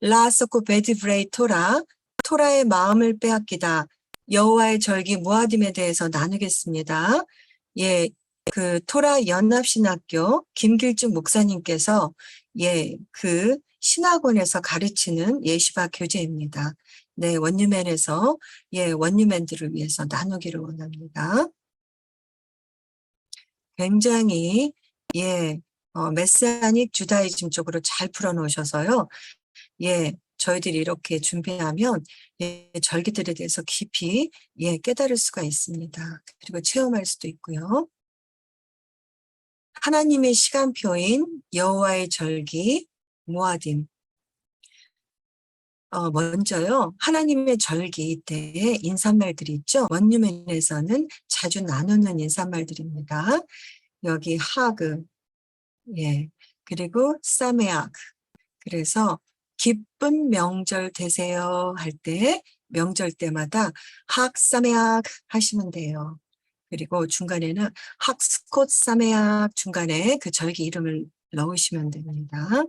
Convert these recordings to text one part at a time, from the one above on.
라소코 베디브레이 토라, 토라의 마음을 빼앗기다, 여호와의 절기 무아딤에 대해서 나누겠습니다. 예, 그 토라 연합신학교 김길중 목사님께서 그 신학원에서 가르치는 예시바 교재입니다. 네, 원유맨에서 원유맨들을 위해서 나누기를 원합니다. 굉장히 메시아닉 주다이즘 쪽으로 잘 풀어놓으셔서요. 저희들이 이렇게 준비하면 절기들에 대해서 깊이 깨달을 수가 있습니다. 그리고 체험할 수도 있고요. 하나님의 시간표인 여호와의 절기 무아딤. 먼저요, 하나님의 절기 때의 인사말들이 있죠. 원유맨에서는 자주 나누는 인사말들입니다. 여기 하그, 그리고 사메악. 그래서 기쁜 명절 되세요 할 때, 명절 때마다 학 사메악 하시면 돼요. 그리고 중간에는 학 스콧 사메악 중간에 그 절기 이름을 넣으시면 됩니다.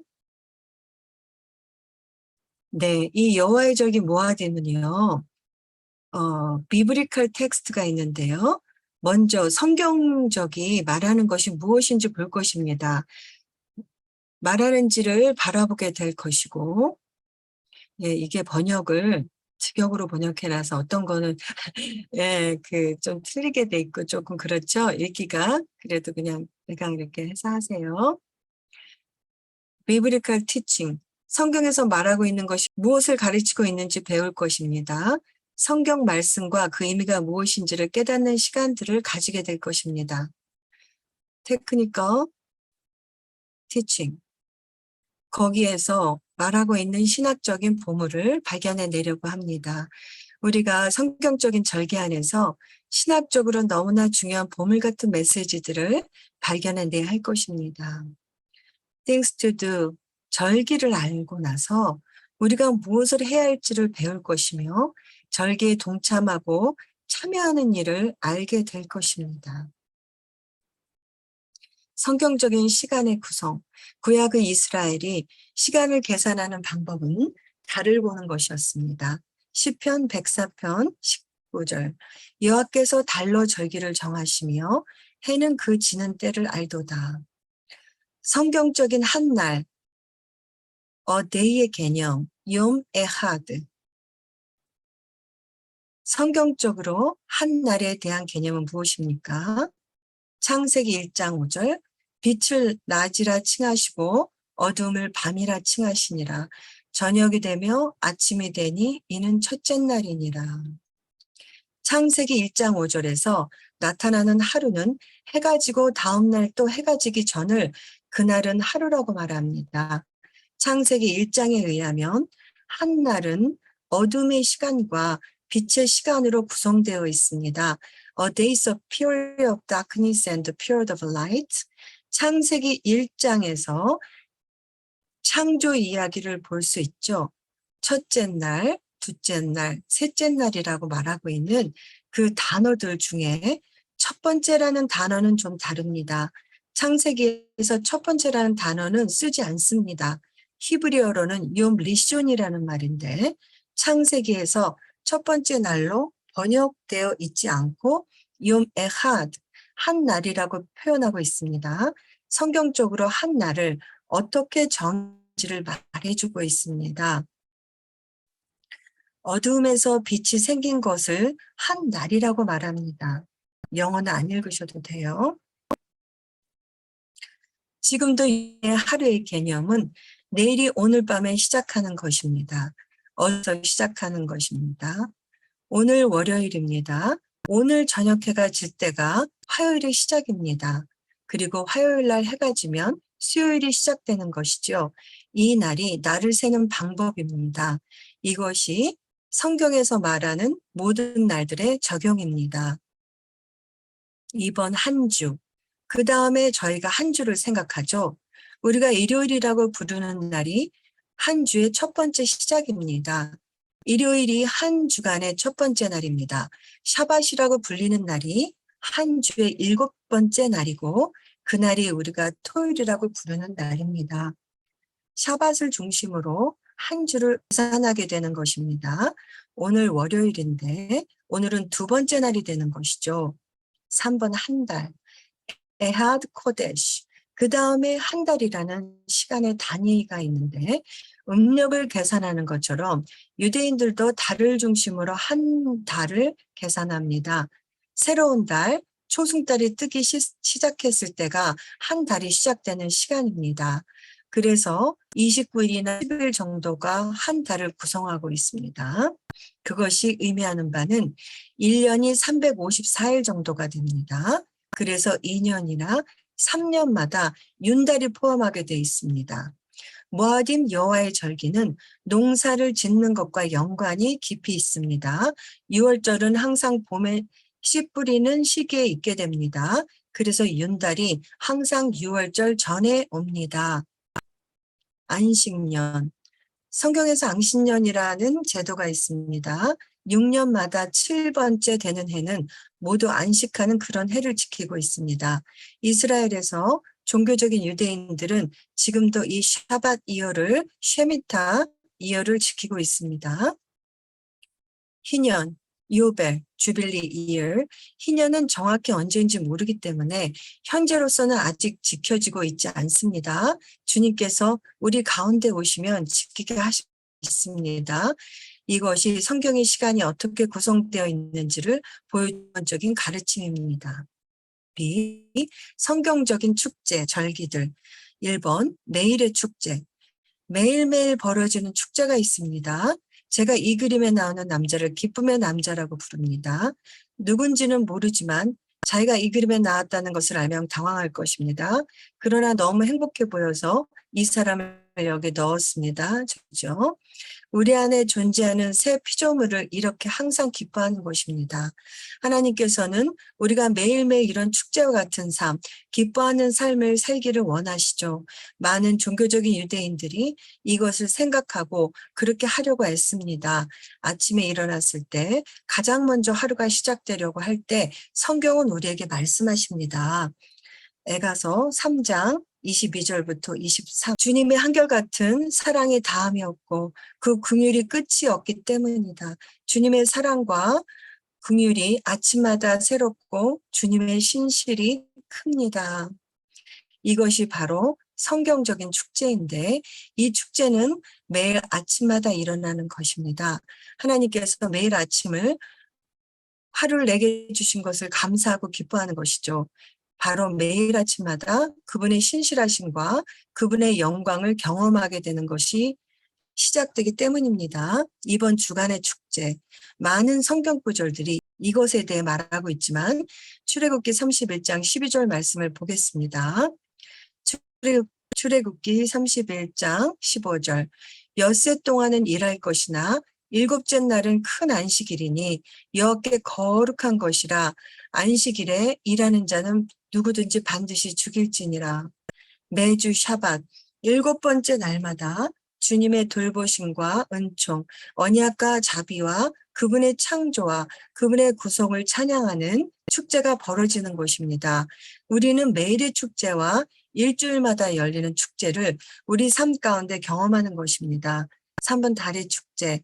네, 이 여호와의 절기 모아딤은요, 비브리컬 텍스트가 있는데요. 먼저 성경적이 말하는 것이 무엇인지 볼 것입니다. 말하는지를 바라보게 될 것이고, 이게 번역을 직역으로 번역해놔서 어떤 거는 좀 틀리게 돼 있고 조금 그렇죠. 읽기가. 그래도 그냥 이렇게 해서 하세요. 비브리컬 티칭. 성경에서 말하고 있는 것이 무엇을 가르치고 있는지 배울 것입니다. 성경 말씀과 그 의미가 무엇인지를 깨닫는 시간들을 가지게 될 것입니다. 테크니컬 티칭. 거기에서 말하고 있는 신학적인 보물을 발견해 내려고 합니다. 우리가 성경적인 절기 안에서 신학적으로 너무나 중요한 보물 같은 메시지들을 발견해 내야 할 것입니다. Things to do, 절기를 알고 나서 우리가 무엇을 해야 할지를 배울 것이며 절기에 동참하고 참여하는 일을 알게 될 것입니다. 성경적인 시간의 구성, 구약의 이스라엘이 시간을 계산하는 방법은 달을 보는 것이었습니다. 시편 104편 19절, 여호와께서 달로 절기를 정하시며 해는 그 지는 때를 알도다. 성경적인 한 날, day의 개념, 욤 에하드. 성경적으로 한 날에 대한 개념은 무엇입니까? 창세기 1장 5절, 빛을 낮이라 칭하시고 어둠을 밤이라 칭하시니라. 저녁이 되며 아침이 되니 이는 첫째 날이니라. 창세기 1장 5절에서 나타나는 하루는 해가 지고 다음 날 또 해가 지기 전을 그날은 하루라고 말합니다. 창세기 1장에 의하면 한 날은 어둠의 시간과 빛의 시간으로 구성되어 있습니다. A days of period of darkness and period of light. 창세기 1장에서 창조 이야기를 볼 수 있죠. 첫째 날, 둘째 날, 셋째 날이라고 말하고 있는 그 단어들 중에 첫 번째라는 단어는 좀 다릅니다. 창세기에서 첫 번째라는 단어는 쓰지 않습니다. 히브리어로는 욤 리숀이라는 말인데 창세기에서 첫 번째 날로 번역되어 있지 않고 욤 에하드, 한 날이라고 표현하고 있습니다. 성경적으로 한 날을 어떻게 정지를 말해주고 있습니다. 어두움에서 빛이 생긴 것을 한 날이라고 말합니다. 영어는 안 읽으셔도 돼요. 지금도 이 하루의 개념은 내일이 오늘 밤에 시작하는 것입니다. 어디서 시작하는 것입니다. 오늘 월요일입니다. 오늘 저녁 해가 질 때가 화요일의 시작입니다. 그리고 화요일 날 해가 지면 수요일이 시작되는 것이죠. 이 날이 날을 세는 방법입니다. 이것이 성경에서 말하는 모든 날들의 적용입니다. 이번 한 주, 그 다음에 저희가 한 주를 생각하죠. 우리가 일요일이라고 부르는 날이 한 주의 첫 번째 시작입니다. 일요일이 한 주간의 첫 번째 날입니다. 샤밧이라고 불리는 날이 한 주의 7번째 날이고 그날이 우리가 토요일이라고 부르는 날입니다. 샤밧을 중심으로 한 주를 계산하게 되는 것입니다. 오늘 월요일인데 오늘은 두 번째 날이 되는 것이죠. 3번 한 달, 에하드 코데시. 그 다음에 한 달이라는 시간의 단위가 있는데 음력을 계산하는 것처럼 유대인들도 달을 중심으로 한 달을 계산합니다. 새로운 달, 초승달이 뜨기 시작했을 때가 한 달이 시작되는 시간입니다. 그래서 29일이나 10일 정도가 한 달을 구성하고 있습니다. 그것이 의미하는 바는 1년이 354일 정도가 됩니다. 그래서 2년이나 3년마다 윤달이 포함하게 되어 있습니다. 모아딤 여호와의 절기는 농사를 짓는 것과 연관이 깊이 있습니다. 6월절은 항상 봄에 씨 뿌리는 시기에 있게 됩니다. 그래서 윤달이 항상 6월절 전에 옵니다. 안식년. 성경에서 안식년이라는 제도가 있습니다. 6년마다 7번째 되는 해는 모두 안식하는 그런 해를 지키고 있습니다. 이스라엘에서 종교적인 유대인들은 지금도 이 샤밧 이어를 쉐미타 이어를 지키고 있습니다. 희년, 요벨, 주빌리 이어. 희년은 정확히 언제인지 모르기 때문에 현재로서는 아직 지켜지고 있지 않습니다. 주님께서 우리 가운데 오시면 지키게 하십니다. 이것이 성경의 시간이 어떻게 구성되어 있는지를 보여주는 가르침입니다. B. 성경적인 축제, 절기들. 1번 매일의 축제. 매일매일 벌어지는 축제가 있습니다. 제가 이 그림에 나오는 남자를 기쁨의 남자라고 부릅니다. 누군지는 모르지만 자기가 이 그림에 나왔다는 것을 알면 당황할 것입니다. 그러나 너무 행복해 보여서 이 사람을 여기 넣었습니다. 그렇죠? 우리 안에 존재하는 새 피조물을 이렇게 항상 기뻐하는 것입니다. 하나님께서는 우리가 매일매일 이런 축제와 같은 삶, 기뻐하는 삶을 살기를 원하시죠. 많은 종교적인 유대인들이 이것을 생각하고 그렇게 하려고 애씁니다. 아침에 일어났을 때 가장 먼저 하루가 시작되려고 할 때 성경은 우리에게 말씀하십니다. 에가서 3장 22절부터 23. 주님의 한결같은 사랑의 다함이 없고 그 긍휼이 끝이 없기 때문이다. 주님의 사랑과 긍휼이 아침마다 새롭고 주님의 신실이 큽니다. 이것이 바로 성경적인 축제인데 이 축제는 매일 아침마다 일어나는 것입니다. 하나님께서 매일 아침을 하루를 내게 주신 것을 감사하고 기뻐하는 것이죠. 바로 매일 아침마다 그분의 신실하심과 그분의 영광을 경험하게 되는 것이 시작되기 때문입니다. 이번 주간의 축제, 많은 성경 구절들이 이것에 대해 말하고 있지만 출애굽기 31장 12절 말씀을 보겠습니다. 출애굽기 31장 15절. 엿새 동안은 일할 것이나 일곱째 날은 큰 안식일이니 여호와께 거룩한 것이라. 안식일에 일하는 자는 누구든지 반드시 죽일지니라. 매주 샤밧 7번째 날마다 주님의 돌보심과 은총, 언약과 자비와 그분의 창조와 그분의 구속을 찬양하는 축제가 벌어지는 것입니다. 우리는 매일의 축제와 일주일마다 열리는 축제를 우리 삶 가운데 경험하는 것입니다. 3번 달의 축제,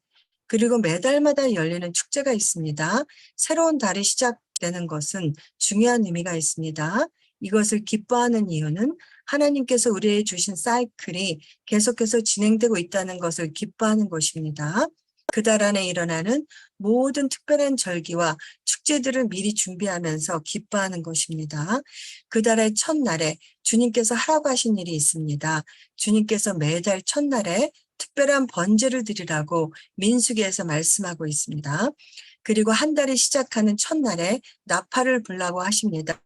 그리고 매달마다 열리는 축제가 있습니다. 새로운 달이 시작되는 것은 중요한 의미가 있습니다. 이것을 기뻐하는 이유는 하나님께서 우리에게 주신 사이클이 계속해서 진행되고 있다는 것을 기뻐하는 것입니다. 그 달 안에 일어나는 모든 특별한 절기와 축제들을 미리 준비하면서 기뻐하는 것입니다. 그 달의 첫날에 주님께서 하라고 하신 일이 있습니다. 주님께서 매달 첫날에 특별한 번제를 드리라고 민수기에서 말씀하고 있습니다. 그리고 한 달이 시작하는 첫날에 나팔을 불라고 하십니다.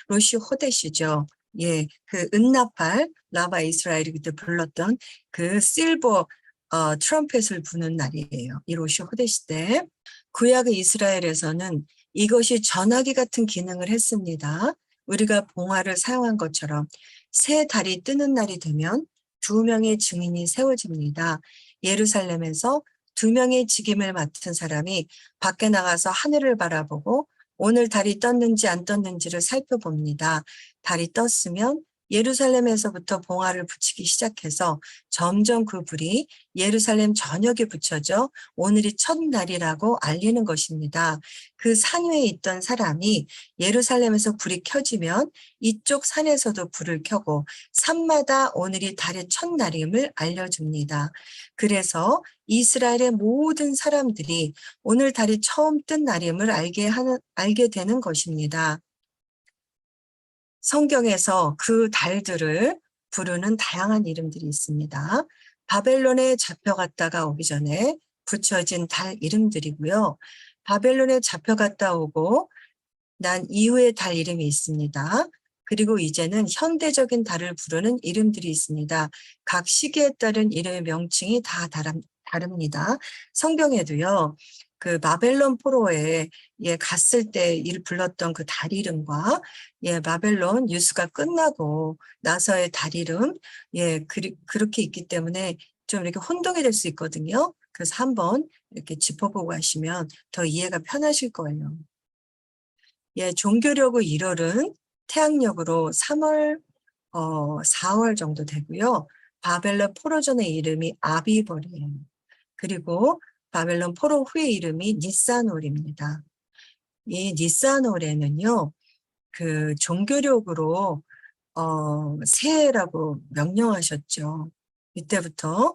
로시 호데시죠. 예, 그 은나팔, 라바 이스라엘이 그때 불렀던 그 실버 트럼펫을 부는 날이에요. 이 로시 호데시 때. 구약의 이스라엘에서는 이것이 전화기 같은 기능을 했습니다. 우리가 봉화를 사용한 것처럼 새 달이 뜨는 날이 되면 2명의 증인이 세워집니다. 예루살렘에서 2명의 직임을 맡은 사람이 밖에 나가서 하늘을 바라보고 오늘 달이 떴는지 안 떴는지를 살펴봅니다. 달이 떴으면 예루살렘에서부터 봉화를 붙이기 시작해서 점점 그 불이 예루살렘 전역에 붙여져 오늘이 첫날이라고 알리는 것입니다. 그 산 위에 있던 사람이 예루살렘에서 불이 켜지면 이쪽 산에서도 불을 켜고 산마다 오늘이 달의 첫날임을 알려줍니다. 그래서 이스라엘의 모든 사람들이 오늘 달이 처음 뜬 날임을 알게 되는 것입니다. 성경에서 그 달들을 부르는 다양한 이름들이 있습니다. 바벨론에 잡혀갔다가 오기 전에 붙여진 달 이름들이고요. 바벨론에 잡혀갔다 오고 난 이후의 달 이름이 있습니다. 그리고 이제는 현대적인 달을 부르는 이름들이 있습니다. 각 시기에 따른 이름의 명칭이 다 다릅니다. 성경에도요, 그 바벨론 포로에 갔을 때 불렀던 그 달 이름과 바벨론 유수가 끝나고 나서의 달 이름 그렇게 있기 때문에 좀 이렇게 혼동이 될 수 있거든요. 그래서 한번 이렇게 짚어보고 하시면 더 이해가 편하실 거예요. 종교력의 1월은 태양력으로 3월, 4월 정도 되고요. 바벨론 포로 전의 이름이 아비벌이에요. 그리고 바벨론 포로 후의 이름이 니산월입니다. 이 니산월에는요, 그 종교력으로 새해라고 명령하셨죠. 이때부터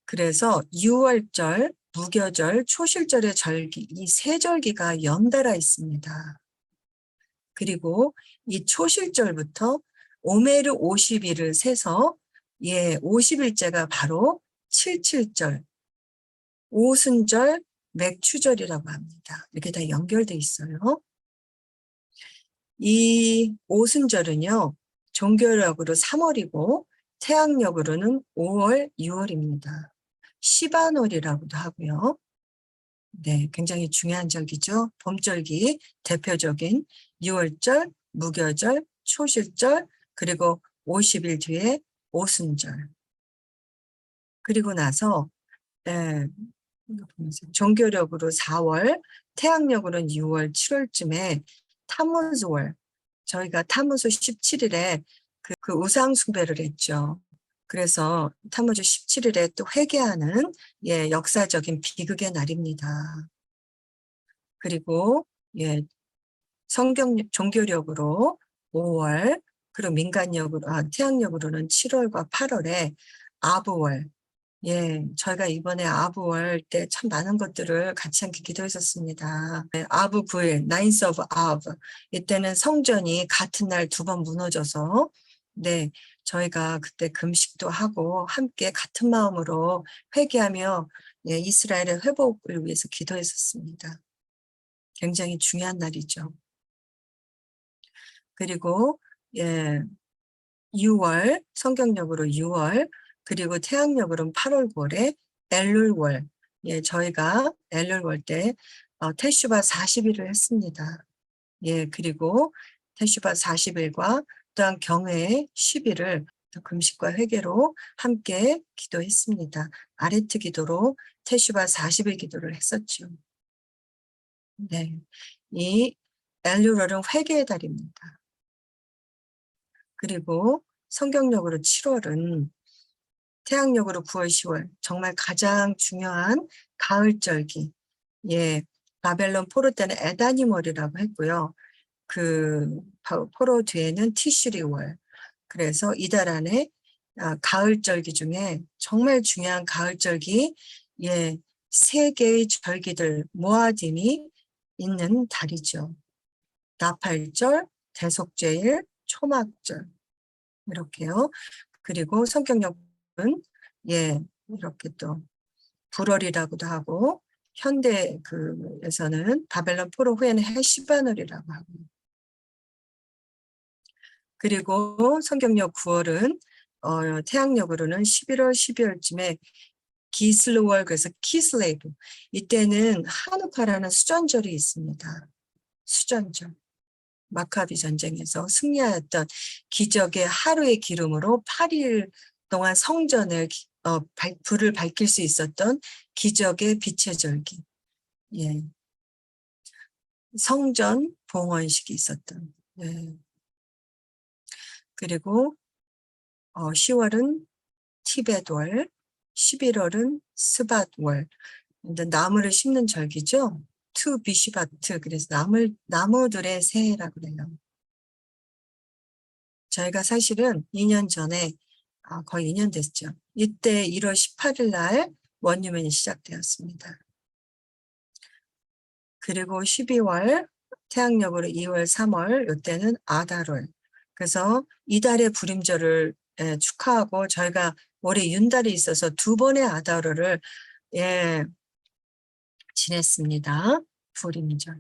그래서 유월절, 무교절, 초실절의 절기, 이 세 절기가 연달아 있습니다. 그리고 이 초실절부터 오메르 50일을 세서 50일째가 바로 77절, 오순절, 맥추절이라고 합니다. 이렇게 다 연결돼 있어요. 이 오순절은요, 종교력으로 3월이고 태양력으로는 5월, 6월입니다. 시바놀이라고도 하고요. 네, 굉장히 중요한 절기죠. 봄절기 대표적인 6월절, 무교절, 초실절, 그리고 50일 뒤에 오순절. 그리고 나서 종교력으로 4월, 태양력으로는 6월, 7월쯤에 타무즈월, 저희가 타무즈 17일에 그 우상 숭배를 했죠. 그래서 타무즈 17일에 또 회개하는 역사적인 비극의 날입니다. 그리고 종교력으로 5월, 그리고 태양력으로는 7월과 8월에 아브월. 저희가 이번에 아브월 때 참 많은 것들을 같이 함께 기도했었습니다. 아브 9일, 나인스 오브 아브. 이때는 성전이 같은 날 2번 무너져서 저희가 그때 금식도 하고 함께 같은 마음으로 회개하며 이스라엘의 회복을 위해서 기도했었습니다. 굉장히 중요한 날이죠. 그리고 6월, 성경력으로 6월, 그리고 태양력으로는 8월, 9월에 엘룰월. 저희가 엘룰월 때 테슈바 40일을 했습니다. 그리고 테슈바 40일과 또한 경외 10일을 금식과 회개로 함께 기도했습니다. 아레트 기도로 테슈바 40일 기도를 했었죠. 이 엘룰월은 회개의 달입니다. 그리고 성경력으로 7월은 태양력으로 9월, 10월 정말 가장 중요한 가을절기. 바벨론 포로 때는 에다니월이라고 했고요. 그 포로 뒤에는 티슈리월. 그래서 이달 안에 가을절기 중에 정말 중요한 가을절기 3개의 절기들 모아짐이 있는 달이죠. 나팔절, 대속죄일, 초막절 이렇게요. 그리고 성경력은 이렇게 또 불월이라고도 하고 현대에서는 바벨론 포로 후에는 해시바놀이라고 하고 그리고 성경력 9월은 태양력으로는 11월, 12월쯤에 기슬로월, 그래서 키슬레이브. 이때는 하누카라는 수전절이 있습니다. 수전절. 마카비 전쟁에서 승리하였던 기적의 하루의 기름으로 8일 동안 성전을 불을 밝힐 수 있었던 기적의 빛의 절기. 성전 봉헌식이 있었던. 그리고 10월은 티벳월, 11월은 스밧월. 나무를 심는 절기죠. 투 비시바트. 그래서 나무들의 새해라 그래요. 저희가 사실은 2년 전에 거의 2년 됐죠. 이때 1월 18일 날 원유맨이 시작되었습니다. 그리고 12월 태양력으로 2월, 3월 이때는 아달월. 그래서 이달의 불임절을 축하하고 저희가 올해 윤달이 있어서 2번의 아달월을 지냈습니다. 불임절.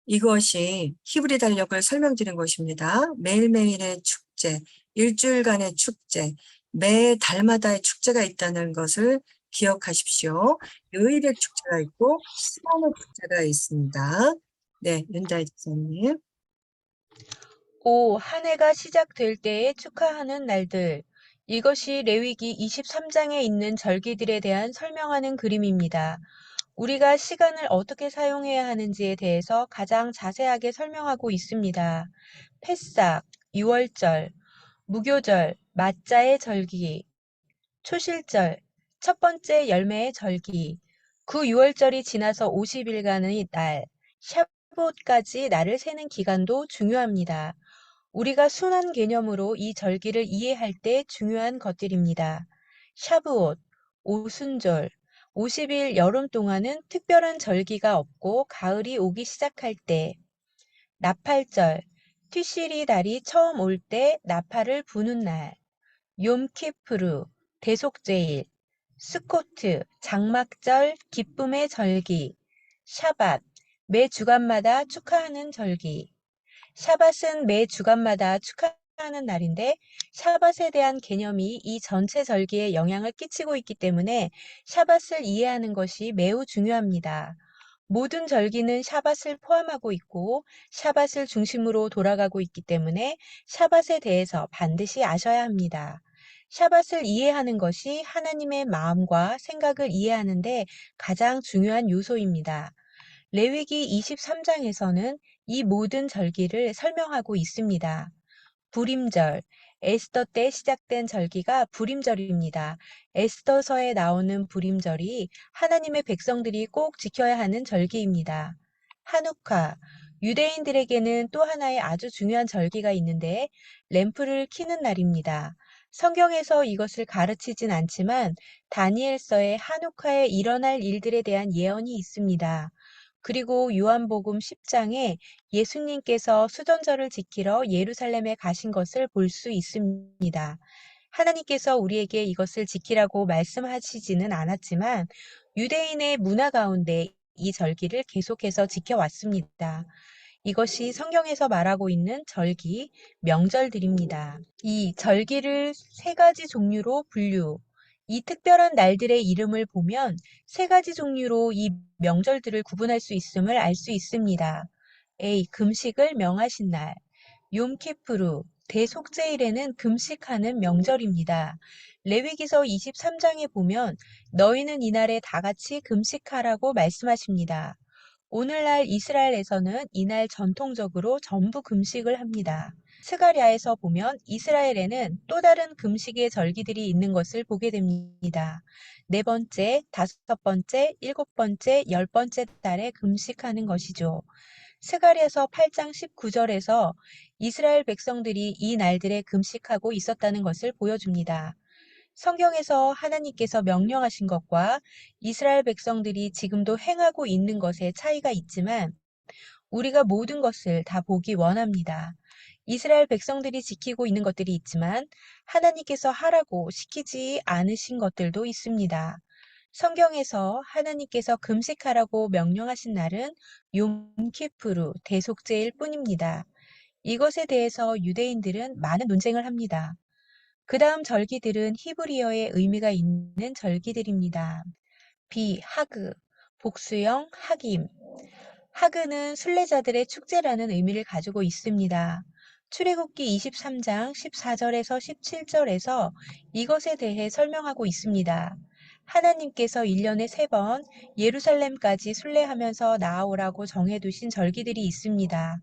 이것이 히브리 달력을 설명드린 것입니다. 매일매일의 축제, 일주일간의 축제, 매 달마다의 축제가 있다는 것을 기억하십시오. 요일의 축제가 있고 시간의 축제가 있습니다. 네, 윤다희 지사님. 한 해가 시작될 때에 축하하는 날들. 이것이 레위기 23장에 있는 절기들에 대한 설명하는 그림입니다. 우리가 시간을 어떻게 사용해야 하는지에 대해서 가장 자세하게 설명하고 있습니다. 패싹, 유월절, 무교절, 맞자의 절기, 초실절, 첫 번째 열매의 절기, 그 유월절이 지나서 50일간의 날, 샤봇까지 날을 세는 기간도 중요합니다. 우리가 순환 개념으로 이 절기를 이해할 때 중요한 것들입니다. 샤브옷, 오순절, 50일 여름 동안은 특별한 절기가 없고 가을이 오기 시작할 때, 나팔절, 티시리 달이 처음 올 때 나팔을 부는 날, 욤키프루, 대속제일, 스코트, 장막절, 기쁨의 절기, 샤밧, 매 주간마다 축하하는 절기. 샤밧은 매 주간마다 축하하는 날인데 샤밧에 대한 개념이 이 전체 절기에 영향을 끼치고 있기 때문에 샤밧을 이해하는 것이 매우 중요합니다. 모든 절기는 샤밧을 포함하고 있고 샤밧을 중심으로 돌아가고 있기 때문에 샤밧에 대해서 반드시 아셔야 합니다. 샤밧을 이해하는 것이 하나님의 마음과 생각을 이해하는데 가장 중요한 요소입니다. 레위기 23장에서는 이 모든 절기를 설명하고 있습니다. 불임절, 에스더 때 시작된 절기가 불임절입니다. 에스더서에 나오는 불임절이 하나님의 백성들이 꼭 지켜야 하는 절기입니다. 하누카, 유대인들에게는 또 하나의 아주 중요한 절기가 있는데 램프를 켜는 날입니다. 성경에서 이것을 가르치진 않지만 다니엘서에 하누카에 일어날 일들에 대한 예언이 있습니다. 그리고 요한복음 10장에 예수님께서 수전절을 지키러 예루살렘에 가신 것을 볼 수 있습니다. 하나님께서 우리에게 이것을 지키라고 말씀하시지는 않았지만 유대인의 문화 가운데 이 절기를 계속해서 지켜왔습니다. 이것이 성경에서 말하고 있는 절기, 명절들입니다. 이 절기를 세 가지 종류로 분류. 이 특별한 날들의 이름을 보면 세 가지 종류로 이 명절들을 구분할 수 있음을 알 수 있습니다. A. 금식을 명하신 날. 욤키프루, 대속제일에는 금식하는 명절입니다. 레위기서 23장에 보면 너희는 이날에 다 같이 금식하라고 말씀하십니다. 오늘날 이스라엘에서는 이날 전통적으로 전부 금식을 합니다. 스가랴에서 보면 이스라엘에는 또 다른 금식의 절기들이 있는 것을 보게 됩니다. 네 번째, 다섯 번째, 일곱 번째, 열 번째 달에 금식하는 것이죠. 스가랴서 8장 19절에서 이스라엘 백성들이 이 날들에 금식하고 있었다는 것을 보여줍니다. 성경에서 하나님께서 명령하신 것과 이스라엘 백성들이 지금도 행하고 있는 것에 차이가 있지만 우리가 모든 것을 다 보기 원합니다. 이스라엘 백성들이 지키고 있는 것들이 있지만 하나님께서 하라고 시키지 않으신 것들도 있습니다. 성경에서 하나님께서 금식하라고 명령하신 날은 욤키프루 대속제일 뿐입니다. 이것에 대해서 유대인들은 많은 논쟁을 합니다. 그 다음 절기들은 히브리어의 의미가 있는 절기들입니다. 하그, 복수형 하김. 하그는 순례자들의 축제라는 의미를 가지고 있습니다. 출애굽기 23장 14절에서 17절에서 이것에 대해 설명하고 있습니다. 하나님께서 1년에 3번 예루살렘까지 순례하면서 나아오라고 정해두신 절기들이 있습니다.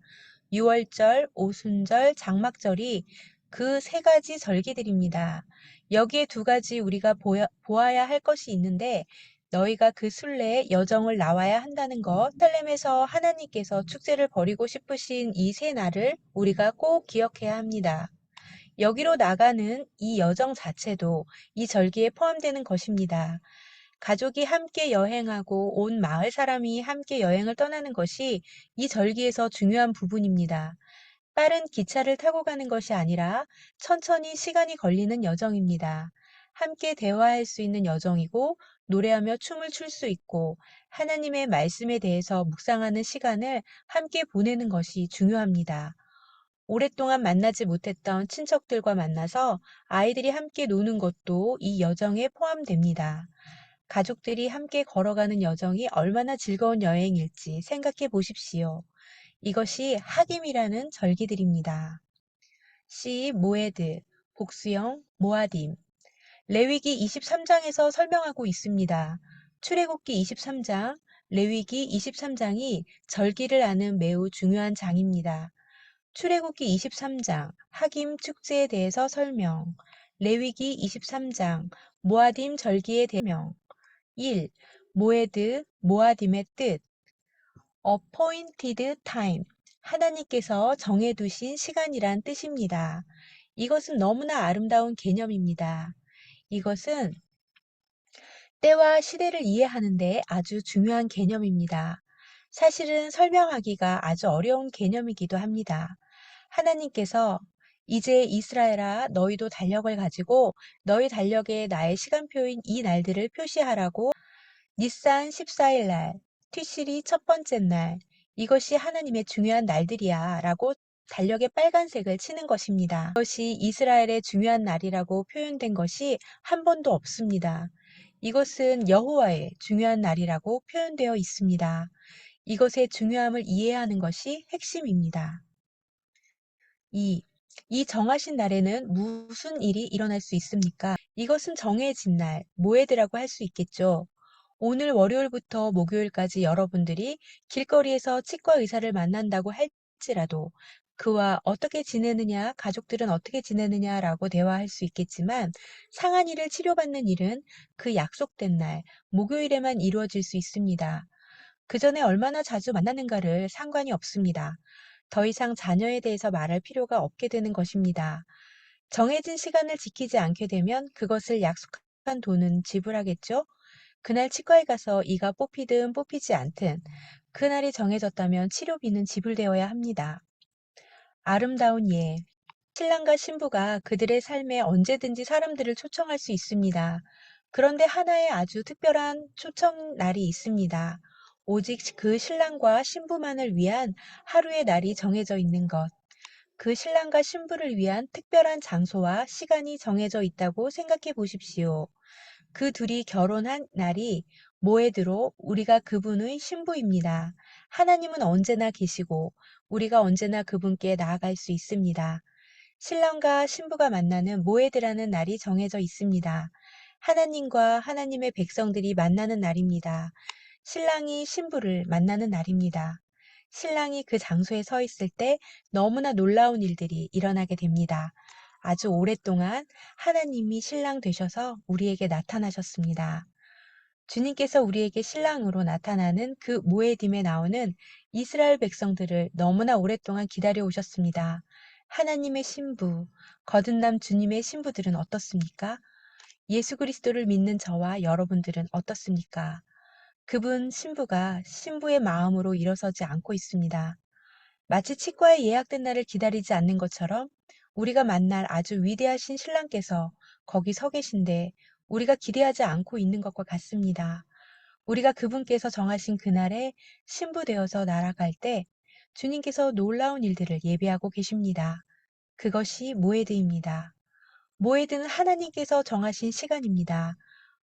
유월절, 오순절, 장막절이 그 세 가지 절기들입니다. 여기에 두 가지 우리가 보아야 할 것이 있는데 너희가 그 순례에 여정을 나와야 한다는 것, 예루살렘에서 하나님께서 축제를 벌이고 싶으신 이 세 날을 우리가 꼭 기억해야 합니다. 여기로 나가는 이 여정 자체도 이 절기에 포함되는 것입니다. 가족이 함께 여행하고 온 마을 사람이 함께 여행을 떠나는 것이 이 절기에서 중요한 부분입니다. 빠른 기차를 타고 가는 것이 아니라 천천히 시간이 걸리는 여정입니다. 함께 대화할 수 있는 여정이고 노래하며 춤을 출 수 있고 하나님의 말씀에 대해서 묵상하는 시간을 함께 보내는 것이 중요합니다. 오랫동안 만나지 못했던 친척들과 만나서 아이들이 함께 노는 것도 이 여정에 포함됩니다. 가족들이 함께 걸어가는 여정이 얼마나 즐거운 여행일지 생각해 보십시오. 이것이 하김이라는 절기들입니다. 시 모에드, 복수형 모아딤. 레위기 23장에서 설명하고 있습니다. 출애굽기 23장, 레위기 23장이 절기를 아는 매우 중요한 장입니다. 출애굽기 23장 하김 축제에 대해서 설명, 레위기 23장 모아딤 절기에 대해 설명. 1. 모에드, 모아딤의 뜻. appointed time. 하나님께서 정해두신 시간이란 뜻입니다. 이것은 너무나 아름다운 개념입니다. 이것은 때와 시대를 이해하는데 아주 중요한 개념입니다. 사실은 설명하기가 아주 어려운 개념이기도 합니다. 하나님께서 이제 이스라엘아 너희도 달력을 가지고 너희 달력에 나의 시간표인 이 날들을 표시하라고 니산 14일 날, 티실이 첫 번째 날, 이것이 하나님의 중요한 날들이야 라고 달력에 빨간색을 치는 것입니다. 이것이 이스라엘의 중요한 날이라고 표현된 것이 한 번도 없습니다. 이것은 여호와의 중요한 날이라고 표현되어 있습니다. 이것의 중요함을 이해하는 것이 핵심입니다. 2. 이 정하신 날에는 무슨 일이 일어날 수 있습니까? 이것은 정해진 날, 모에드라고 할 수 있겠죠. 오늘 월요일부터 목요일까지 여러분들이 길거리에서 치과 의사를 만난다고 할지라도 그와 어떻게 지내느냐, 가족들은 어떻게 지내느냐라고 대화할 수 있겠지만 상한 이를 치료받는 일은 그 약속된 날, 목요일에만 이루어질 수 있습니다. 그 전에 얼마나 자주 만나는가를 상관이 없습니다. 더 이상 자녀에 대해서 말할 필요가 없게 되는 것입니다. 정해진 시간을 지키지 않게 되면 그것을 약속한 돈은 지불하겠죠? 그날 치과에 가서 이가 뽑히든 뽑히지 않든 그날이 정해졌다면 치료비는 지불되어야 합니다. 아름다운 예. 신랑과 신부가 그들의 삶에 언제든지 사람들을 초청할 수 있습니다. 그런데 하나의 아주 특별한 초청 날이 있습니다. 오직 그 신랑과 신부만을 위한 하루의 날이 정해져 있는 것. 그 신랑과 신부를 위한 특별한 장소와 시간이 정해져 있다고 생각해 보십시오. 그 둘이 결혼한 날이 모에드로 우리가 그분의 신부입니다. 하나님은 언제나 계시고 우리가 언제나 그분께 나아갈 수 있습니다. 신랑과 신부가 만나는 모에드라는 날이 정해져 있습니다. 하나님과 하나님의 백성들이 만나는 날입니다. 신랑이 신부를 만나는 날입니다. 신랑이 그 장소에 서 있을 때 너무나 놀라운 일들이 일어나게 됩니다. 아주 오랫동안 하나님이 신랑 되셔서 우리에게 나타나셨습니다. 주님께서 우리에게 신랑으로 나타나는 그 모에딤에 나오는 이스라엘 백성들을 너무나 오랫동안 기다려 오셨습니다. 하나님의 신부, 거듭남 주님의 신부들은 어떻습니까? 예수 그리스도를 믿는 저와 여러분들은 어떻습니까? 그분 신부가 신부의 마음으로 일어서지 않고 있습니다. 마치 치과에 예약된 날을 기다리지 않는 것처럼 우리가 만날 아주 위대하신 신랑께서 거기 서 계신데 우리가 기대하지 않고 있는 것과 같습니다. 우리가 그분께서 정하신 그날에 신부되어서 날아갈 때 주님께서 놀라운 일들을 예비하고 계십니다. 그것이 모에드입니다. 모에드는 하나님께서 정하신 시간입니다.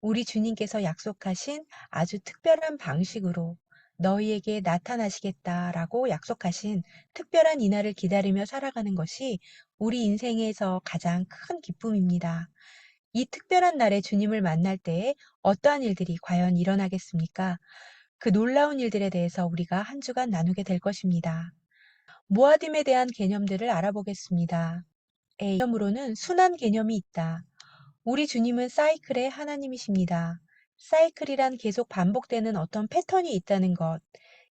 우리 주님께서 약속하신 아주 특별한 방식으로 너희에게 나타나시겠다라고 약속하신 특별한 이날을 기다리며 살아가는 것이 우리 인생에서 가장 큰 기쁨입니다. 이 특별한 날에 주님을 만날 때에 어떠한 일들이 과연 일어나겠습니까? 그 놀라운 일들에 대해서 우리가 한 주간 나누게 될 것입니다. 모아딤에 대한 개념들을 알아보겠습니다. A. 개념으로는 순환 개념이 있다. 우리 주님은 사이클의 하나님이십니다. 사이클이란 계속 반복되는 어떤 패턴이 있다는 것.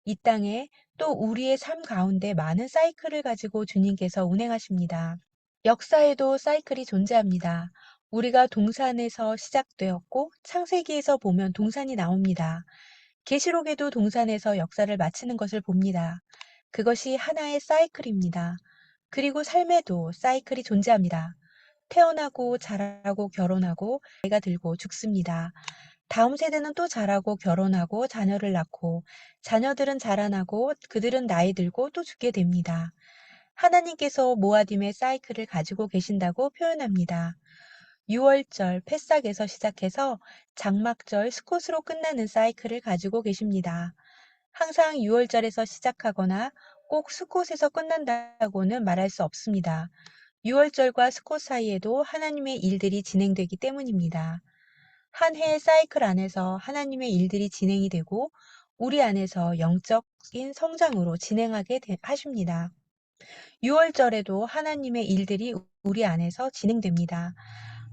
이 땅에 또 우리의 삶 가운데 많은 사이클을 가지고 주님께서 운행하십니다. 역사에도 사이클이 존재합니다. 우리가 동산에서 시작되었고 창세기에서 보면 동산이 나옵니다. 계시록에도 동산에서 역사를 마치는 것을 봅니다. 그것이 하나의 사이클입니다. 그리고 삶에도 사이클이 존재합니다. 태어나고 자라고 결혼하고 나이가 들고 죽습니다. 다음 세대는 또 자라고 결혼하고 자녀를 낳고 자녀들은 자라나고 그들은 나이 들고 또 죽게 됩니다. 하나님께서 모아딤의 사이클을 가지고 계신다고 표현합니다. 유월절, 패싹에서 시작해서 장막절, 스콧으로 끝나는 사이클을 가지고 계십니다. 항상 유월절에서 시작하거나 꼭 스콧에서 끝난다고는 말할 수 없습니다. 유월절과 스콧 사이에도 하나님의 일들이 진행되기 때문입니다. 한 해의 사이클 안에서 하나님의 일들이 진행이 되고 우리 안에서 영적인 성장으로 진행하게 하십니다. 유월절에도 하나님의 일들이 우리 안에서 진행됩니다.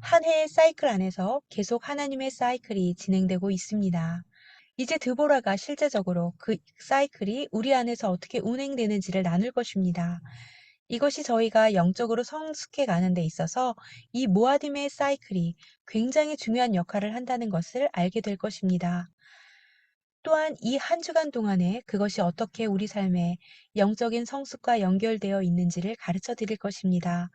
한 해의 사이클 안에서 계속 하나님의 사이클이 진행되고 있습니다. 이제 드보라가 실제적으로 그 사이클이 우리 안에서 어떻게 운행되는지를 나눌 것입니다. 이것이 저희가 영적으로 성숙해 가는 데 있어서 이 모아딤의 사이클이 굉장히 중요한 역할을 한다는 것을 알게 될 것입니다. 또한 이 한 주간 동안에 그것이 어떻게 우리 삶에 영적인 성숙과 연결되어 있는지를 가르쳐 드릴 것입니다.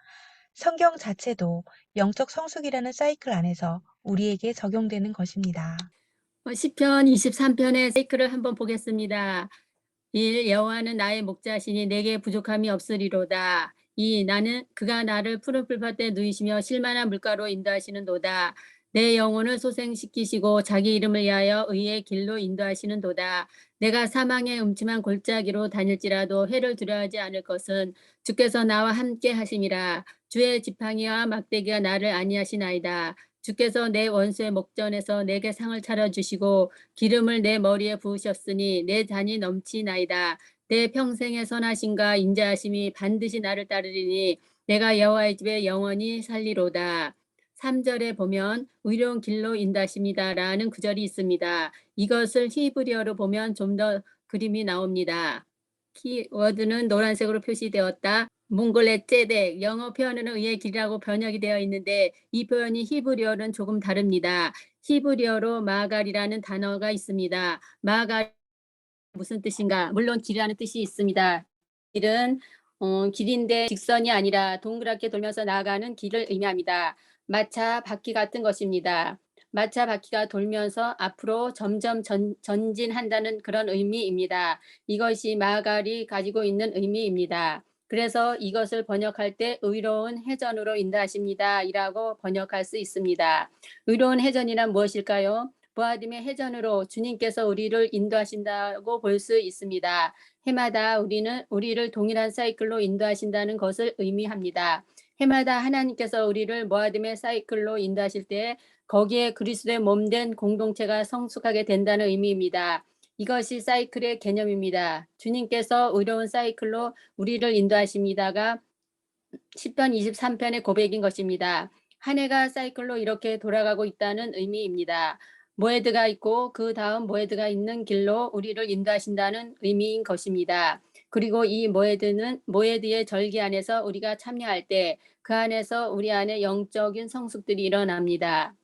성경 자체도 영적 성숙이라는 사이클 안에서 우리에게 적용되는 것입니다. 시편 23편의 사이클을 한번 보겠습니다. 1. 여호와는 나의 목자시니 내게 부족함이 없으리로다. 2. 나는 그가 나를 푸른 풀밭에 누이시며 실만한 물가로 인도하시는도다. 내 영혼을 소생시키시고 자기 이름을 위하여 의의 길로 인도하시는도다. 내가 사망의 음침한 골짜기로 다닐지라도 해를 두려워하지 않을 것은 주께서 나와 함께 하심이라. 주의 지팡이와 막대기가 나를 안위하시나이다. 주께서 내 원수의 목전에서 내게 상을 차려주시고 기름을 내 머리에 부으셨으니 내 잔이 넘치나이다. 내 평생의 선하심과 인자하심이 반드시 나를 따르리니 내가 여호와의 집에 영원히 살리로다. 3절에 보면 의로운 길로 인도하십니다라는 구절이 있습니다. 이것을 히브리어로 보면 좀 더 그림이 나옵니다. 키워드는 노란색으로 표시되었다. 몽골레 ጼ덱, 영어 표현은 의의 길이라고 번역이 되어 있는데 이 표현이 히브리어는 조금 다릅니다. 히브리어로 마갈이라는 단어가 있습니다. 마갈 무슨 뜻인가? 물론 길이라는 뜻이 있습니다. 길은 길인데 직선이 아니라 동그랗게 돌면서 나아가는 길을 의미합니다. 마차 바퀴 같은 것입니다. 마차 바퀴가 돌면서 앞으로 점점 전진한다는 그런 의미입니다. 이것이 마갈이 가지고 있는 의미입니다. 그래서 이것을 번역할 때 의로운 해전으로 인도하십니다. 이라고 번역할 수 있습니다. 의로운 해전이란 무엇일까요? 모아딤의 해전으로 주님께서 우리를 인도하신다고 볼 수 있습니다. 해마다 우리를 동일한 사이클로 인도하신다는 것을 의미합니다. 해마다 하나님께서 우리를 모아딤의 사이클로 인도하실 때 거기에 그리스도의 몸된 공동체가 성숙하게 된다는 의미입니다. 이것이 사이클의 개념입니다. 주님께서 의로운 사이클로 우리를 인도하십니다가 시편 23편의 고백인 것입니다. 한 해가 사이클로 이렇게 돌아가고 있다는 의미입니다. 모에드가 있고 그 다음 모에드가 있는 길로 우리를 인도하신다는 의미인 것입니다. 그리고 이 모에드의 절기 안에서 우리가 참여할 때 그 안에서 우리 안에 영적인 성숙들이 일어납니다.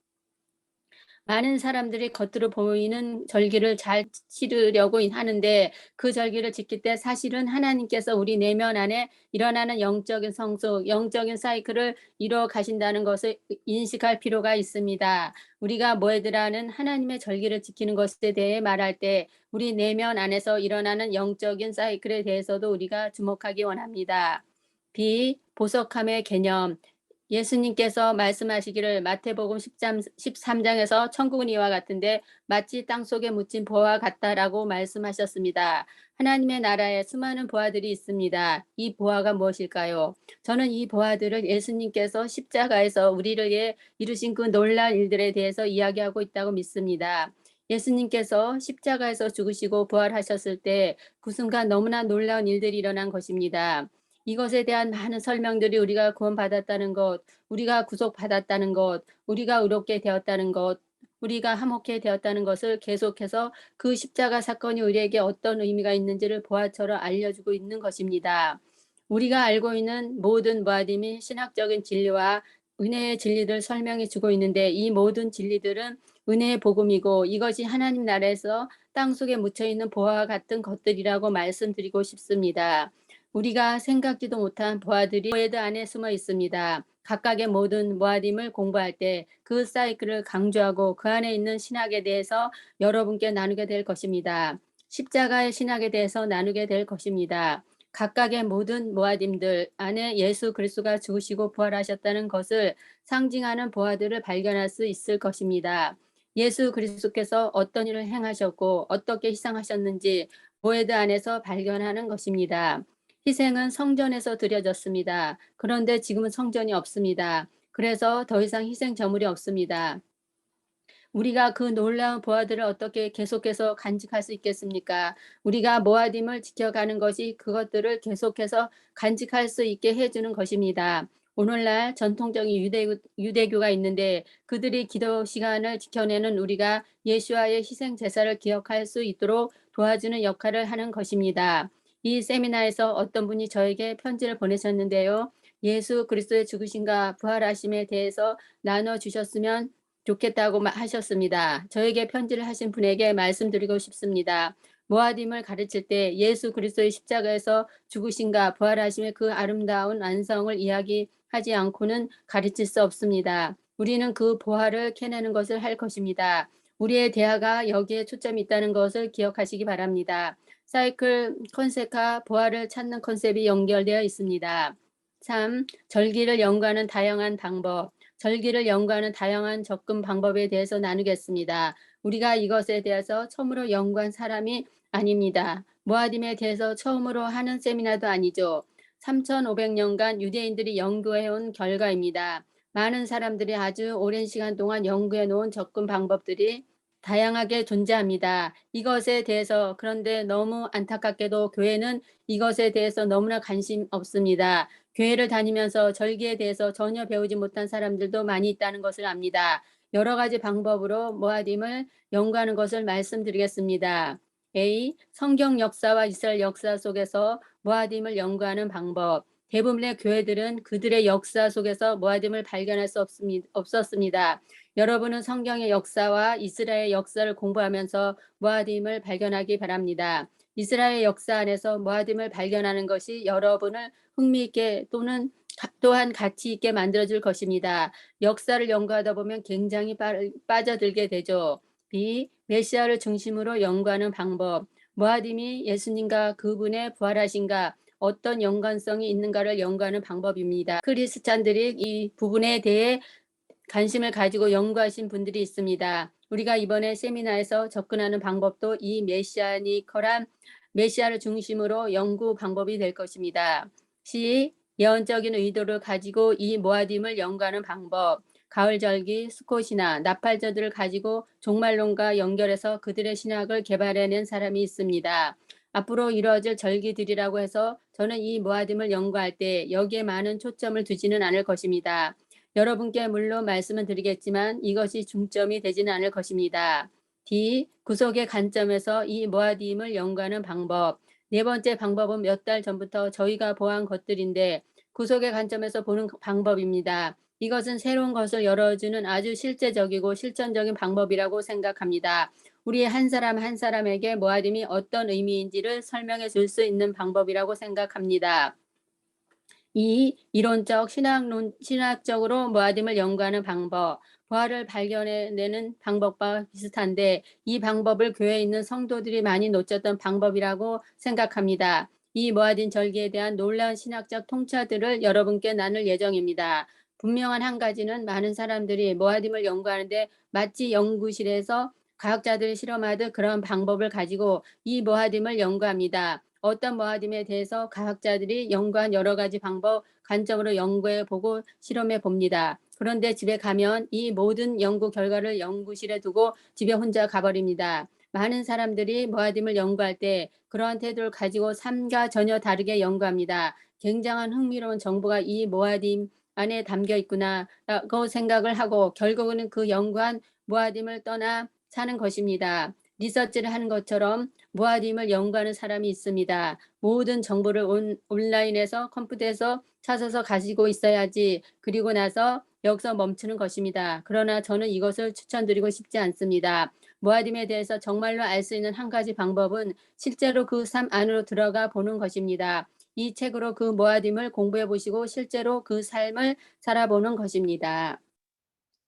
많은 사람들이 겉으로 보이는 절기를 잘 치르려고 하는데 그 절기를 지킬 때 사실은 하나님께서 우리 내면 안에 일어나는 영적인 성숙, 영적인 사이클을 이루어 가신다는 것을 인식할 필요가 있습니다. 우리가 모에드라는 하나님의 절기를 지키는 것에 대해 말할 때 우리 내면 안에서 일어나는 영적인 사이클에 대해서도 우리가 주목하기 원합니다. B. 보석함의 개념. 예수님께서 말씀하시기를 마태복음 13장에서 천국은 이와 같은데 마치 땅속에 묻힌 보화와 같다라고 말씀하셨습니다. 하나님의 나라에 수많은 보화들이 있습니다. 이 보화가 무엇일까요? 저는 이 보화들을 예수님께서 십자가에서 우리를 위해 이루신 그 놀라운 일들에 대해서 이야기하고 있다고 믿습니다. 예수님께서 십자가에서 죽으시고 부활하셨을 때 그 순간 너무나 놀라운 일들이 일어난 것입니다. 이것에 대한 많은 설명들이 우리가 구원받았다는 것, 우리가 구속받았다는 것, 우리가 의롭게 되었다는 것, 우리가 화목해 되었다는 것을 계속해서 그 십자가 사건이 우리에게 어떤 의미가 있는지를 보아처럼 알려주고 있는 것입니다. 우리가 알고 있는 모든 모아dim이 신학적인 진리와 은혜의 진리들 설명해 주고 있는데 이 모든 진리들은 은혜의 복음이고 이것이 하나님 나라에서 땅속에 묻혀 있는 보화와 같은 것들이라고 말씀드리고 싶습니다. 우리가 생각지도 못한 보화들이 모에드 안에 숨어 있습니다. 각각의 모든 모아딤을 공부할 때 그 사이클을 강조하고 그 안에 있는 신학에 대해서 여러분께 나누게 될 것입니다. 십자가의 신학에 대해서 나누게 될 것입니다. 각각의 모든 모아딤들 안에 예수 그리스도가 죽으시고 부활하셨다는 것을 상징하는 보화들을 발견할 수 있을 것입니다. 예수 그리스도께서 어떤 일을 행하셨고 어떻게 희생하셨는지 모에드 안에서 발견하는 것입니다. 희생은 성전에서 드려졌습니다. 그런데 지금은 성전이 없습니다. 그래서 더 이상 희생 제물이 없습니다. 우리가 그 놀라운 보화들을 어떻게 계속해서 간직할 수 있겠습니까? 우리가 모아딤을 지켜가는 것이 그것들을 계속해서 간직할 수 있게 해주는 것입니다. 오늘날 전통적인 유대교가 있는데 그들이 기도 시간을 지켜내는 우리가 예수와의 희생 제사를 기억할 수 있도록 도와주는 역할을 하는 것입니다. 이 세미나에서 어떤 분이 저에게 편지를 보내셨는데요. 예수 그리스도의 죽으심과 부활하심에 대해서 나눠주셨으면 좋겠다고 하셨습니다. 저에게 편지를 하신 분에게 말씀드리고 싶습니다. 모아딤을 가르칠 때 예수 그리스도의 십자가에서 죽으심과 부활하심의 그 아름다운 완성을 이야기하지 않고는 가르칠 수 없습니다. 우리는 그 보화를 캐내는 것을 할 것입니다. 우리의 대화가 여기에 초점이 있다는 것을 기억하시기 바랍니다. 사이클 컨셉과 보화를 찾는 컨셉이 연결되어 있습니다. 3. 절기를 연구하는 다양한 방법. 절기를 연구하는 다양한 접근 방법에 대해서 나누겠습니다. 우리가 이것에 대해서 처음으로 연구한 사람이 아닙니다. 모아딤에 대해서 처음으로 하는 세미나도 아니죠. 3,500년간 유대인들이 연구해온 결과입니다. 많은 사람들이 아주 오랜 시간 동안 연구해 놓은 접근 방법들이 다양하게 존재합니다. 이것에 대해서 그런데 너무 안타깝게도 교회는 이것에 대해서 너무나 관심 없습니다. 교회를 다니면서 절기에 대해서 전혀 배우지 못한 사람들도 많이 있다는 것을 압니다. 여러 가지 방법으로 모아딤을 연구하는 것을 말씀드리겠습니다. A. 성경 역사와 이스라엘 역사 속에서 모아딤을 연구하는 방법. 대부분의 교회들은 그들의 역사 속에서 모아딤을 발견할 수 없었습니다. 여러분은 성경의 역사와 이스라엘의 역사를 공부하면서 모아딤을 발견하기 바랍니다. 이스라엘 역사 안에서 모아딤을 발견하는 것이 여러분을 흥미있게 또한 가치 있게 만들어줄 것입니다. 역사를 연구하다 보면 굉장히 빠져들게 되죠. B. 메시아를 중심으로 연구하는 방법. 모아딤이 예수님과 그분의 부활하신가 어떤 연관성이 있는가를 연구하는 방법입니다. 크리스찬들이 이 부분에 대해 관심을 가지고 연구하신 분들이 있습니다. 우리가 이번에 세미나에서 접근하는 방법도 이 메시아니컬한 메시아를 중심으로 연구 방법이 될 것입니다. C. 예언적인 의도를 가지고 이 모아딤을 연구하는 방법. 가을절기, 수콧이나 나팔절들을 가지고 종말론과 연결해서 그들의 신학을 개발해낸 사람이 있습니다. 앞으로 이루어질 절기들이라고 해서 저는 이 모아딤을 연구할 때 여기에 많은 초점을 두지는 않을 것입니다. 여러분께 물론 말씀을 드리겠지만 이것이 중점이 되지는 않을 것입니다. D. 구속의 관점에서 이 모아딤을 연구하는 방법. 네 번째 방법은 몇 달 전부터 저희가 보한 것들인데 구속의 관점에서 보는 방법입니다. 이것은 새로운 것을 열어주는 아주 실제적이고 실천적인 방법이라고 생각합니다. 우리 한 사람 한 사람에게 모아딤이 어떤 의미인지를 설명해 줄 수 있는 방법이라고 생각합니다. 이 이론적 신학적으로 모아딤을 연구하는 방법, 부활을 발견해내는 방법과 비슷한데 이 방법을 교회에 있는 성도들이 많이 놓쳤던 방법이라고 생각합니다. 이 모아딤 절기에 대한 놀라운 신학적 통찰들을 여러분께 나눌 예정입니다. 분명한 한 가지는 많은 사람들이 모아딤을 연구하는데 마치 연구실에서 과학자들이 실험하듯 그런 방법을 가지고 이 모아딤을 연구합니다. 어떤 모아딤에 대해서 과학자들이 연구한 여러 가지 방법, 관점으로 연구해 보고 실험해 봅니다. 그런데 집에 가면 이 모든 연구 결과를 연구실에 두고 집에 혼자 가버립니다. 많은 사람들이 모아딤을 연구할 때 그러한 태도를 가지고 삶과 전혀 다르게 연구합니다. 굉장한 흥미로운 정보가 이 모아딤 안에 담겨 있구나라고 생각을 하고 결국은 그 연구한 모아딤을 떠나 사는 것입니다. 리서치를 하는 것처럼 모아딤을 연구하는 사람이 있습니다. 모든 정보를 온라인에서 컴퓨터에서 찾아서 가지고 있어야지. 그리고 나서 여기서 멈추는 것입니다. 그러나 저는 이것을 추천드리고 싶지 않습니다. 모아딤에 대해서 정말로 알 수 있는 한 가지 방법은 실제로 그 삶 안으로 들어가 보는 것입니다. 이 책으로 그 모아딤을 공부해 보시고 실제로 그 삶을 살아보는 것입니다.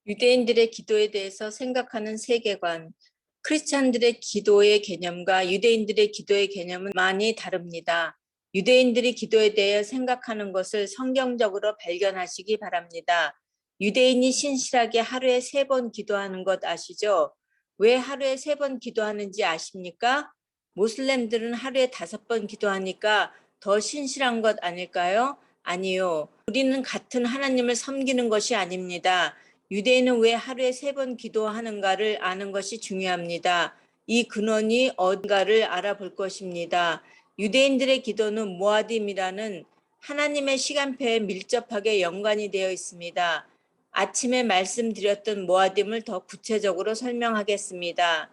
유대인들의 기도에 대해서 생각하는 세계관. 크리스찬들의 기도의 개념과 유대인들의 기도의 개념은 많이 다릅니다. 유대인들이 기도에 대해 생각하는 것을 성경적으로 발견하시기 바랍니다. 유대인이 신실하게 하루에 3번 기도하는 것 아시죠? 왜 하루에 3번 기도하는지 아십니까? 모슬렘들은 하루에 5번 기도하니까 더 신실한 것 아닐까요? 아니요. 우리는 같은 하나님을 섬기는 것이 아닙니다. 유대인은 왜 하루에 3번 기도하는가를 아는 것이 중요합니다. 이 근원이 어딘가를 알아볼 것입니다. 유대인들의 기도는 모아딤이라는 하나님의 시간표에 밀접하게 연관이 되어 있습니다. 아침에 말씀드렸던 모아딤을 더 구체적으로 설명하겠습니다.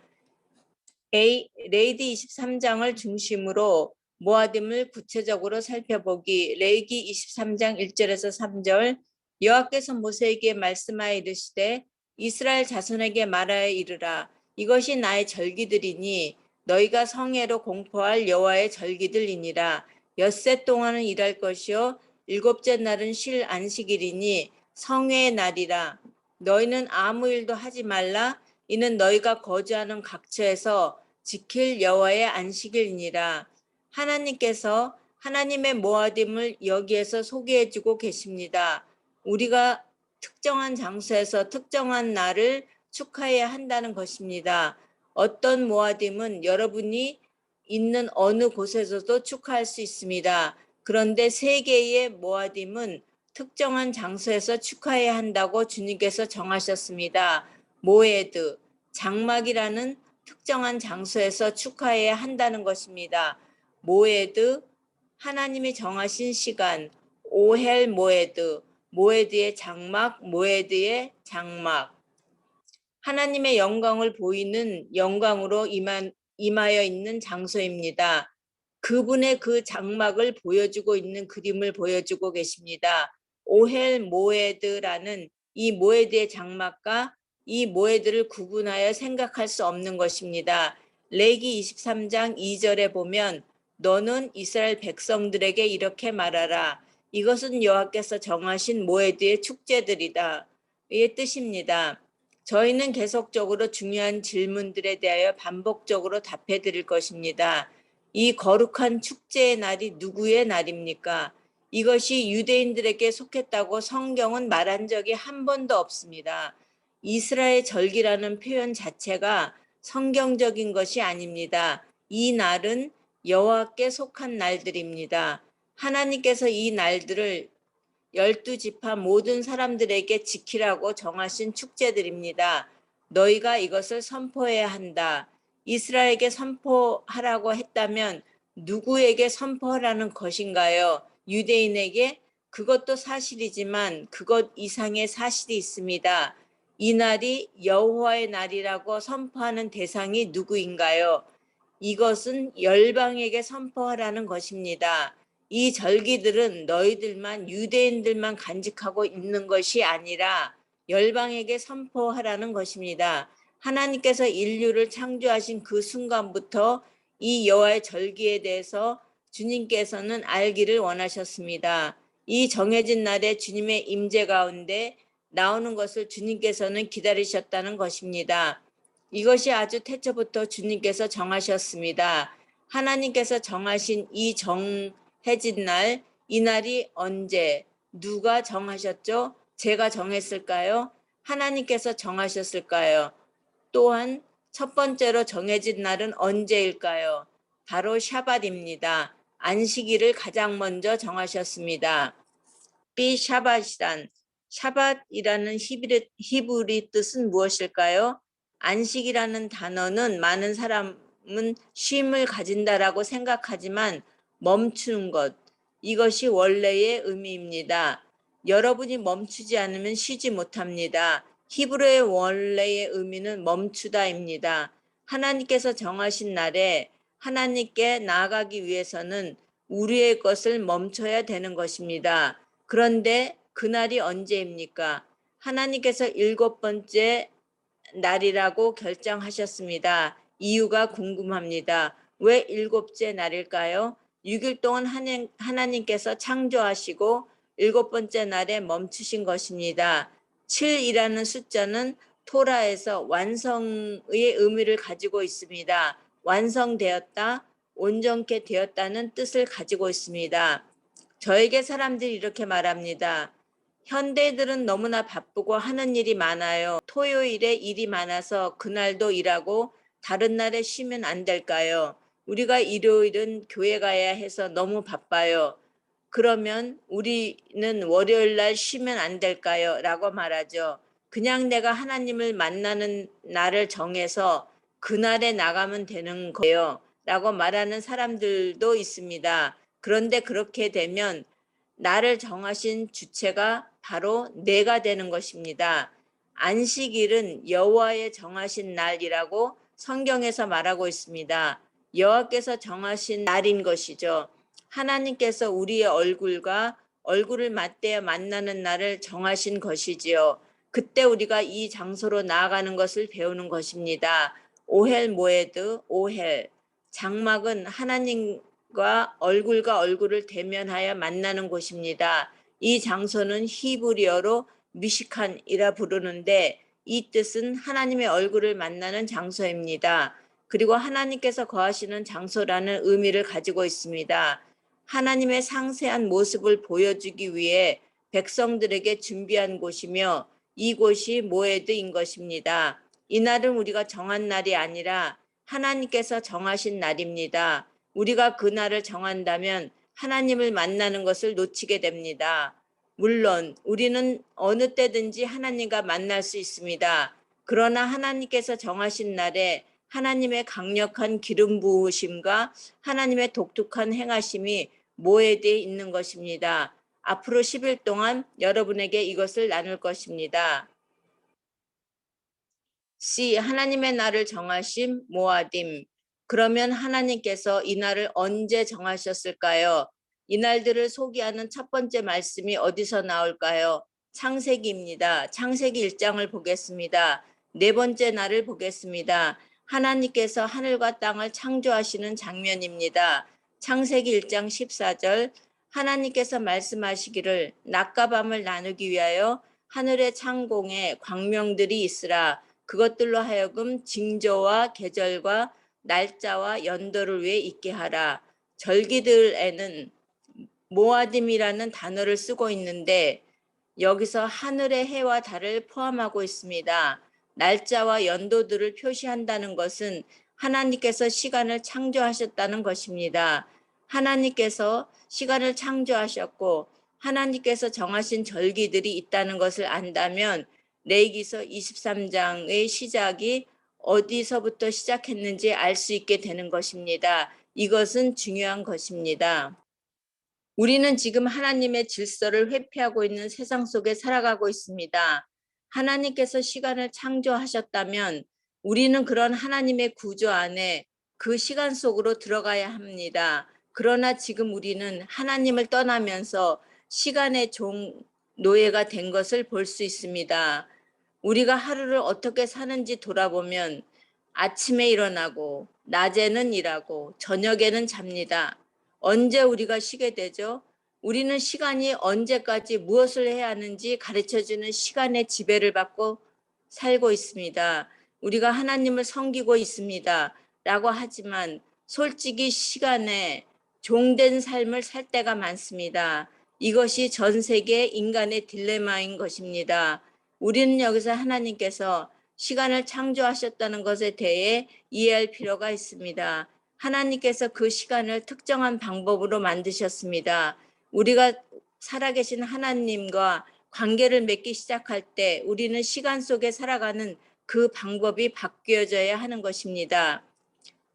레이기 23장을 중심으로 모아딤을 구체적으로 살펴보기. 레이기 23장 1절에서 3절. 여호와께서 모세에게 말씀하여 이르시되 이스라엘 자손에게 말하여 이르라. 이것이 나의 절기들이니 너희가 성회로 공포할 여호와의 절기들이니라. 엿새 동안은 일할 것이요 7째 날은 쉴 안식일이니 성회의 날이라. 너희는 아무 일도 하지 말라. 이는 너희가 거주하는 각처에서 지킬 여호와의 안식일이니라. 하나님께서 하나님의 모아딤을 여기에서 소개해주고 계십니다. 우리가 특정한 장소에서 특정한 날을 축하해야 한다는 것입니다. 어떤 모아딤은 여러분이 있는 어느 곳에서도 축하할 수 있습니다. 그런데 세계의 모아딤은 특정한 장소에서 축하해야 한다고 주님께서 정하셨습니다. 모에드, 장막이라는 특정한 장소에서 축하해야 한다는 것입니다. 모에드, 하나님이 정하신 시간, 오헬 모에드, 모에드의 장막, 모에드의 장막. 하나님의 영광을 보이는 영광으로 임하여 있는 장소입니다. 그분의 그 장막을 보여주고 있는 그림을 보여주고 계십니다. 오헬 모에드라는 이 모에드의 장막과 이 모에드를 구분하여 생각할 수 없는 것입니다. 레기 23장 2절에 보면 너는 이스라엘 백성들에게 이렇게 말하라. 이것은 여호와께서 정하신 모에드의 축제들이다. 의 뜻입니다. 저희는 계속적으로 중요한 질문들에 대하여 반복적으로 답해 드릴 것입니다. 이 거룩한 축제의 날이 누구의 날입니까? 이것이 유대인들에게 속했다고 성경은 말한 적이 한 번도 없습니다. 이스라엘 절기라는 표현 자체가 성경적인 것이 아닙니다. 이 날은 여호와께 속한 날들입니다. 하나님께서 이 날들을 12지파 모든 사람들에게 지키라고 정하신 축제들입니다. 너희가 이것을 선포해야 한다. 이스라엘에게 선포하라고 했다면 누구에게 선포하라는 것인가요? 유대인에게? 그것도 사실이지만 그것 이상의 사실이 있습니다. 이 날이 여호와의 날이라고 선포하는 대상이 누구인가요? 이것은 열방에게 선포하라는 것입니다. 이 절기들은 너희들만 유대인들만 간직하고 있는 것이 아니라 열방에게 선포하라는 것입니다. 하나님께서 인류를 창조하신 그 순간부터 이 여호와의 절기에 대해서 주님께서는 알기를 원하셨습니다. 이 정해진 날에 주님의 임재 가운데 나오는 것을 주님께서는 기다리셨다는 것입니다. 이것이 아주 태초부터 주님께서 정하셨습니다. 하나님께서 정하신 이 정해진 날, 이 날이 언제, 누가 정하셨죠? 제가 정했을까요? 하나님께서 정하셨을까요? 또한 첫 번째로 정해진 날은 언제일까요? 바로 샤밧입니다. 안식일을 가장 먼저 정하셨습니다. 비 샤밧이란 샤밧이라는 히브리 뜻은 무엇일까요? 안식이라는 단어는 많은 사람은 쉼을 가진다라고 생각하지만 멈추는 것, 이것이 원래의 의미입니다. 여러분이 멈추지 않으면 쉬지 못합니다. 히브리의 원래의 의미는 멈추다입니다. 하나님께서 정하신 날에 하나님께 나아가기 위해서는 우리의 것을 멈춰야 되는 것입니다. 그런데 그날이 언제입니까? 하나님께서 7번째 날이라고 결정하셨습니다. 이유가 궁금합니다. 왜 7째 날일까요? 6일 동안 하나님께서 창조하시고 7번째 날에 멈추신 것입니다. 7이라는 숫자는 토라에서 완성의 의미를 가지고 있습니다. 완성되었다, 온전케 되었다는 뜻을 가지고 있습니다. 저에게 사람들이 이렇게 말합니다. 현대인들은 너무나 바쁘고 하는 일이 많아요. 토요일에 일이 많아서 그날도 일하고 다른 날에 쉬면 안 될까요? 우리가 일요일은 교회 가야 해서 너무 바빠요. 그러면 우리는 월요일 날 쉬면 안 될까요? 라고 말하죠. 그냥 내가 하나님을 만나는 날을 정해서 그날에 나가면 되는 거예요. 라고 말하는 사람들도 있습니다. 그런데 그렇게 되면 나를 정하신 주체가 바로 내가 되는 것입니다. 안식일은 여호와의 정하신 날이라고 성경에서 말하고 있습니다. 여호와께서 정하신 날인 것이죠. 하나님께서 우리의 얼굴을 맞대어 만나는 날을 정하신 것이지요. 그때 우리가 이 장소로 나아가는 것을 배우는 것입니다. 오헬 모에드, 오헬. 장막은 하나님과 얼굴을 대면하여 만나는 곳입니다. 이 장소는 히브리어로 미시칸이라 부르는데 이 뜻은 하나님의 얼굴을 만나는 장소입니다. 그리고 하나님께서 거하시는 장소라는 의미를 가지고 있습니다. 하나님의 상세한 모습을 보여주기 위해 백성들에게 준비한 곳이며 이곳이 모에드인 것입니다. 이날은 우리가 정한 날이 아니라 하나님께서 정하신 날입니다. 우리가 그 날을 정한다면 하나님을 만나는 것을 놓치게 됩니다. 물론 우리는 어느 때든지 하나님과 만날 수 있습니다. 그러나 하나님께서 정하신 날에 하나님의 강력한 기름 부으심과 하나님의 독특한 행하심이 모에드에 있는 것입니다. 앞으로 10일 동안 여러분에게 이것을 나눌 것입니다. C. 하나님의 날을 정하심 모아딤. 그러면 하나님께서 이 날을 언제 정하셨을까요? 이 날들을 소개하는 첫 번째 말씀이 어디서 나올까요? 창세기입니다. 창세기 1장을 보겠습니다. 네 번째 날을 보겠습니다. 하나님께서 하늘과 땅을 창조하시는 장면입니다. 창세기 1장 14절 하나님께서 말씀하시기를 낮과 밤을 나누기 위하여 하늘의 창공에 광명들이 있으라. 그것들로 하여금 징조와 계절과 날짜와 연도를 위해 있게 하라. 절기들에는 모아딤이라는 단어를 쓰고 있는데 여기서 하늘의 해와 달을 포함하고 있습니다. 날짜와 연도들을 표시한다는 것은 하나님께서 시간을 창조하셨다는 것입니다. 하나님께서 시간을 창조하셨고 하나님께서 정하신 절기들이 있다는 것을 안다면 레위기서 23장의 시작이 어디서부터 시작했는지 알 수 있게 되는 것입니다. 이것은 중요한 것입니다. 우리는 지금 하나님의 질서를 회피하고 있는 세상 속에 살아가고 있습니다. 하나님께서 시간을 창조하셨다면 우리는 그런 하나님의 구조 안에 그 시간 속으로 들어가야 합니다. 그러나 지금 우리는 하나님을 떠나면서 시간의 노예가 된 것을 볼 수 있습니다. 우리가 하루를 어떻게 사는지 돌아보면 아침에 일어나고 낮에는 일하고 저녁에는 잡니다. 언제 우리가 쉬게 되죠? 우리는 시간이 언제까지 무엇을 해야 하는지 가르쳐주는 시간의 지배를 받고 살고 있습니다. 우리가 하나님을 섬기고 있습니다. 라고 하지만 솔직히 시간에 종된 삶을 살 때가 많습니다. 이것이 전 세계 인간의 딜레마인 것입니다. 우리는 여기서 하나님께서 시간을 창조하셨다는 것에 대해 이해할 필요가 있습니다. 하나님께서 그 시간을 특정한 방법으로 만드셨습니다. 우리가 살아계신 하나님과 관계를 맺기 시작할 때 우리는 시간 속에 살아가는 그 방법이 바뀌어져야 하는 것입니다.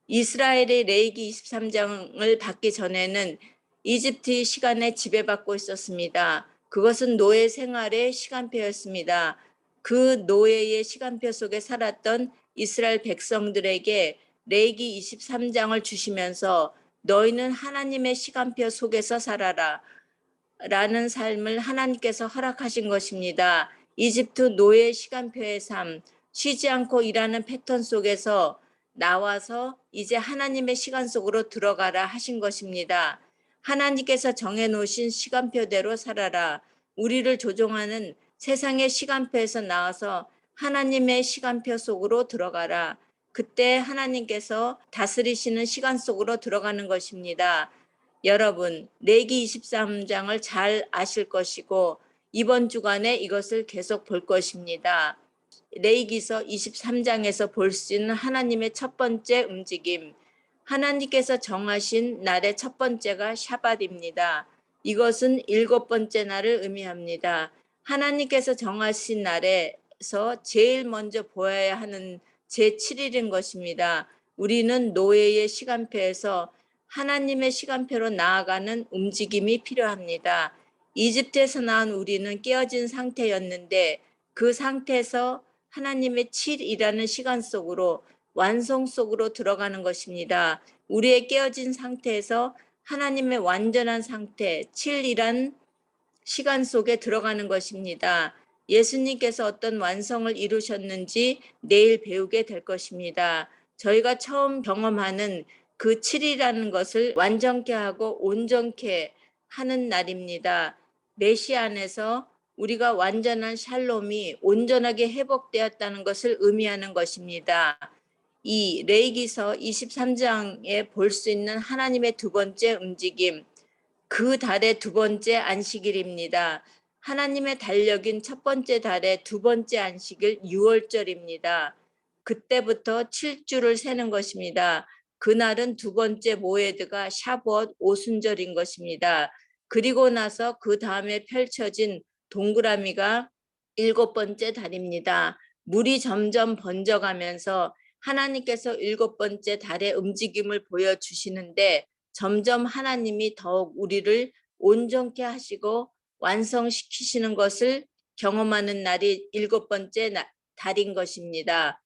이스라엘의 레위기 23장을 받기 전에는 이집트의 시간에 지배받고 있었습니다. 그것은 노예 생활의 시간표였습니다. 그 노예의 시간표 속에 살았던 이스라엘 백성들에게 레위기 23장을 주시면서 너희는 하나님의 시간표 속에서 살아라 라는 삶을 하나님께서 허락하신 것입니다. 이집트 노예 시간표의 삶, 쉬지 않고 일하는 패턴 속에서 나와서 이제 하나님의 시간 속으로 들어가라 하신 것입니다. 하나님께서 정해놓으신 시간표대로 살아라. 우리를 조종하는 세상의 시간표에서 나와서 하나님의 시간표 속으로 들어가라. 그때 하나님께서 다스리시는 시간 속으로 들어가는 것입니다. 여러분, 레위기 23장을 잘 아실 것이고 이번 주간에 이것을 계속 볼 것입니다. 레위기서 23장에서 볼 수 있는 하나님의 첫 번째 움직임, 하나님께서 정하신 날의 첫 번째가 샤밧입니다. 이것은 7번째 날을 의미합니다. 하나님께서 정하신 날에서 제일 먼저 보아야 하는 제7일인 것입니다. 우리는 노예의 시간표에서 하나님의 시간표로 나아가는 움직임이 필요합니다. 이집트에서 나온 우리는 깨어진 상태였는데 그 상태에서 하나님의 7이라는 시간 속으로 완성 속으로 들어가는 것입니다. 우리의 깨어진 상태에서 하나님의 완전한 상태, 7이란 시간 속에 들어가는 것입니다. 예수님께서 어떤 완성을 이루셨는지 내일 배우게 될 것입니다. 저희가 처음 경험하는 그 7이라는 것을 완전케 하고 온전케 하는 날입니다. 메시아 안에서 우리가 완전한 샬롬이 온전하게 회복되었다는 것을 의미하는 것입니다. 이 레위기서 23장에 볼 수 있는 하나님의 두 번째 움직임, 그 달의 두 번째 안식일입니다. 하나님의 달력인 첫 번째 달의 두 번째 안식일 6월절입니다. 그때부터 7주를 세는 것입니다. 그날은 두 번째 모에드가 샤봇 오순절인 것입니다. 그리고 나서 그 다음에 펼쳐진 동그라미가 7번째 달입니다. 물이 점점 번져가면서 하나님께서 7번째 달의 움직임을 보여주시는데 점점 하나님이 더욱 우리를 온전케 하시고 완성시키시는 것을 경험하는 날이 7번째 달인 것입니다.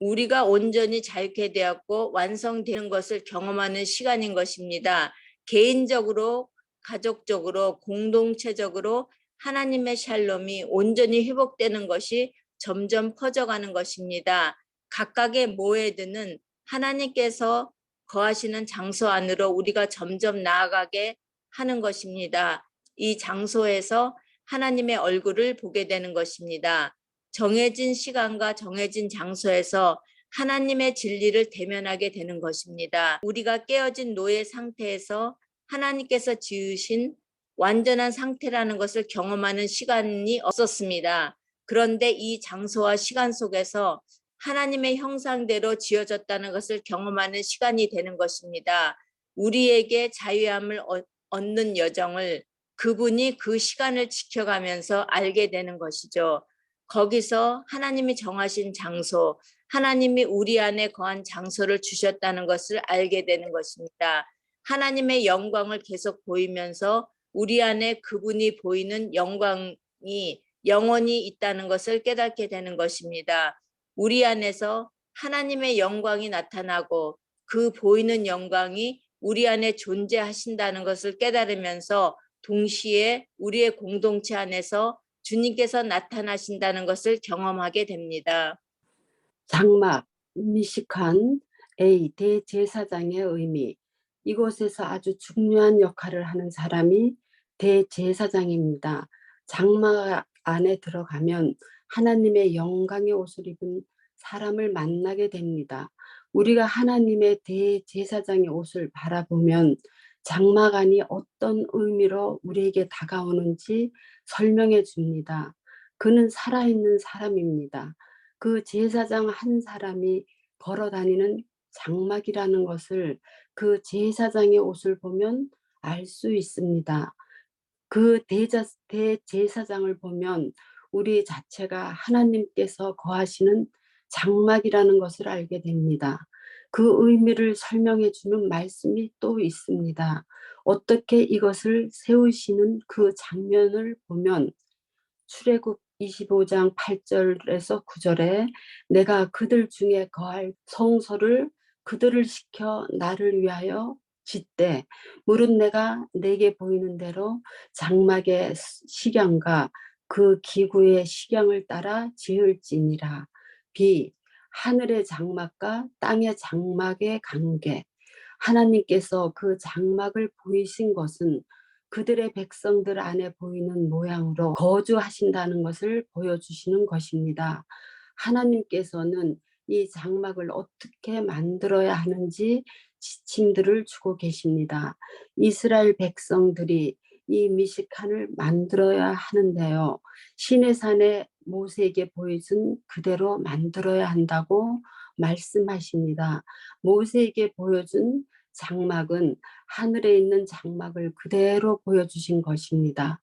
우리가 온전히 자유케 되었고 완성되는 것을 경험하는 시간인 것입니다. 개인적으로, 가족적으로, 공동체적으로 하나님의 샬롬이 온전히 회복되는 것이 점점 퍼져가는 것입니다. 각각의 모에드는 하나님께서 거하시는 장소 안으로 우리가 점점 나아가게 하는 것입니다. 이 장소에서 하나님의 얼굴을 보게 되는 것입니다. 정해진 시간과 정해진 장소에서 하나님의 진리를 대면하게 되는 것입니다. 우리가 깨어진 노예 상태에서 하나님께서 지으신 완전한 상태라는 것을 경험하는 시간이 없었습니다. 그런데 이 장소와 시간 속에서 하나님의 형상대로 지어졌다는 것을 경험하는 시간이 되는 것입니다. 우리에게 자유함을 얻는 여정을 그분이 그 시간을 지켜가면서 알게 되는 것이죠. 거기서 하나님이 정하신 장소, 하나님이 우리 안에 거한 장소를 주셨다는 것을 알게 되는 것입니다. 하나님의 영광을 계속 보이면서 우리 안에 그분이 보이는 영광이 영원히 있다는 것을 깨닫게 되는 것입니다. 우리 안에서 하나님의 영광이 나타나고 그 보이는 영광이 우리 안에 존재하신다는 것을 깨달으면서 동시에 우리의 공동체 안에서 주님께서 나타나신다는 것을 경험하게 됩니다. 장막, 미식한 A 대제사장의 의미. 이곳에서 아주 중요한 역할을 하는 사람이 대제사장입니다. 장막 안에 들어가면 하나님의 영광의 옷을 입은 사람을 만나게 됩니다. 우리가 하나님의 대제사장의 옷을 바라보면 장막 안이 어떤 의미로 우리에게 다가오는지 설명해 줍니다. 그는 살아있는 사람입니다. 그 제사장 한 사람이 걸어 다니는 장막이라는 것을 그 제사장의 옷을 보면 알 수 있습니다. 그 대제사장을 보면 우리 자체가 하나님께서 거하시는 장막이라는 것을 알게 됩니다. 그 의미를 설명해 주는 말씀이 또 있습니다. 어떻게 이것을 세우시는 그 장면을 보면 출애굽 25장 8절에서 9절에 내가 그들 중에 거할 성소를 그들을 시켜 나를 위하여 짓되 무릇 내가 내게 보이는 대로 장막의 식양과 그 기구의 식양을 따라 지을지니라. 비 하늘의 장막과 땅의 장막의 관계. 하나님께서 그 장막을 보이신 것은 그들의 백성들 안에 보이는 모양으로 거주하신다는 것을 보여주시는 것입니다. 하나님께서는 이 장막을 어떻게 만들어야 하는지 지침들을 주고 계십니다. 이스라엘 백성들이 이 미식칸을 만들어야 하는데요. 시내산에 모세에게 보여준 그대로 만들어야 한다고 말씀하십니다. 모세에게 보여준 장막은 하늘에 있는 장막을 그대로 보여주신 것입니다.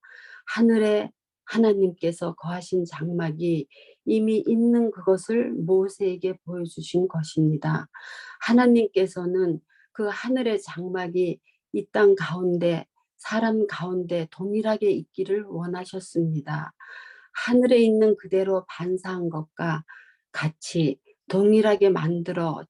하늘에 하나님께서 거하신 장막이 이미 있는 그것을 모세에게 보여주신 것입니다. 하나님께서는 그 하늘의 장막이 이 땅 가운데 사람 가운데 동일하게 있기를 원하셨습니다. 하늘에 있는 그대로 반사한 것과 같이 동일하게 만들어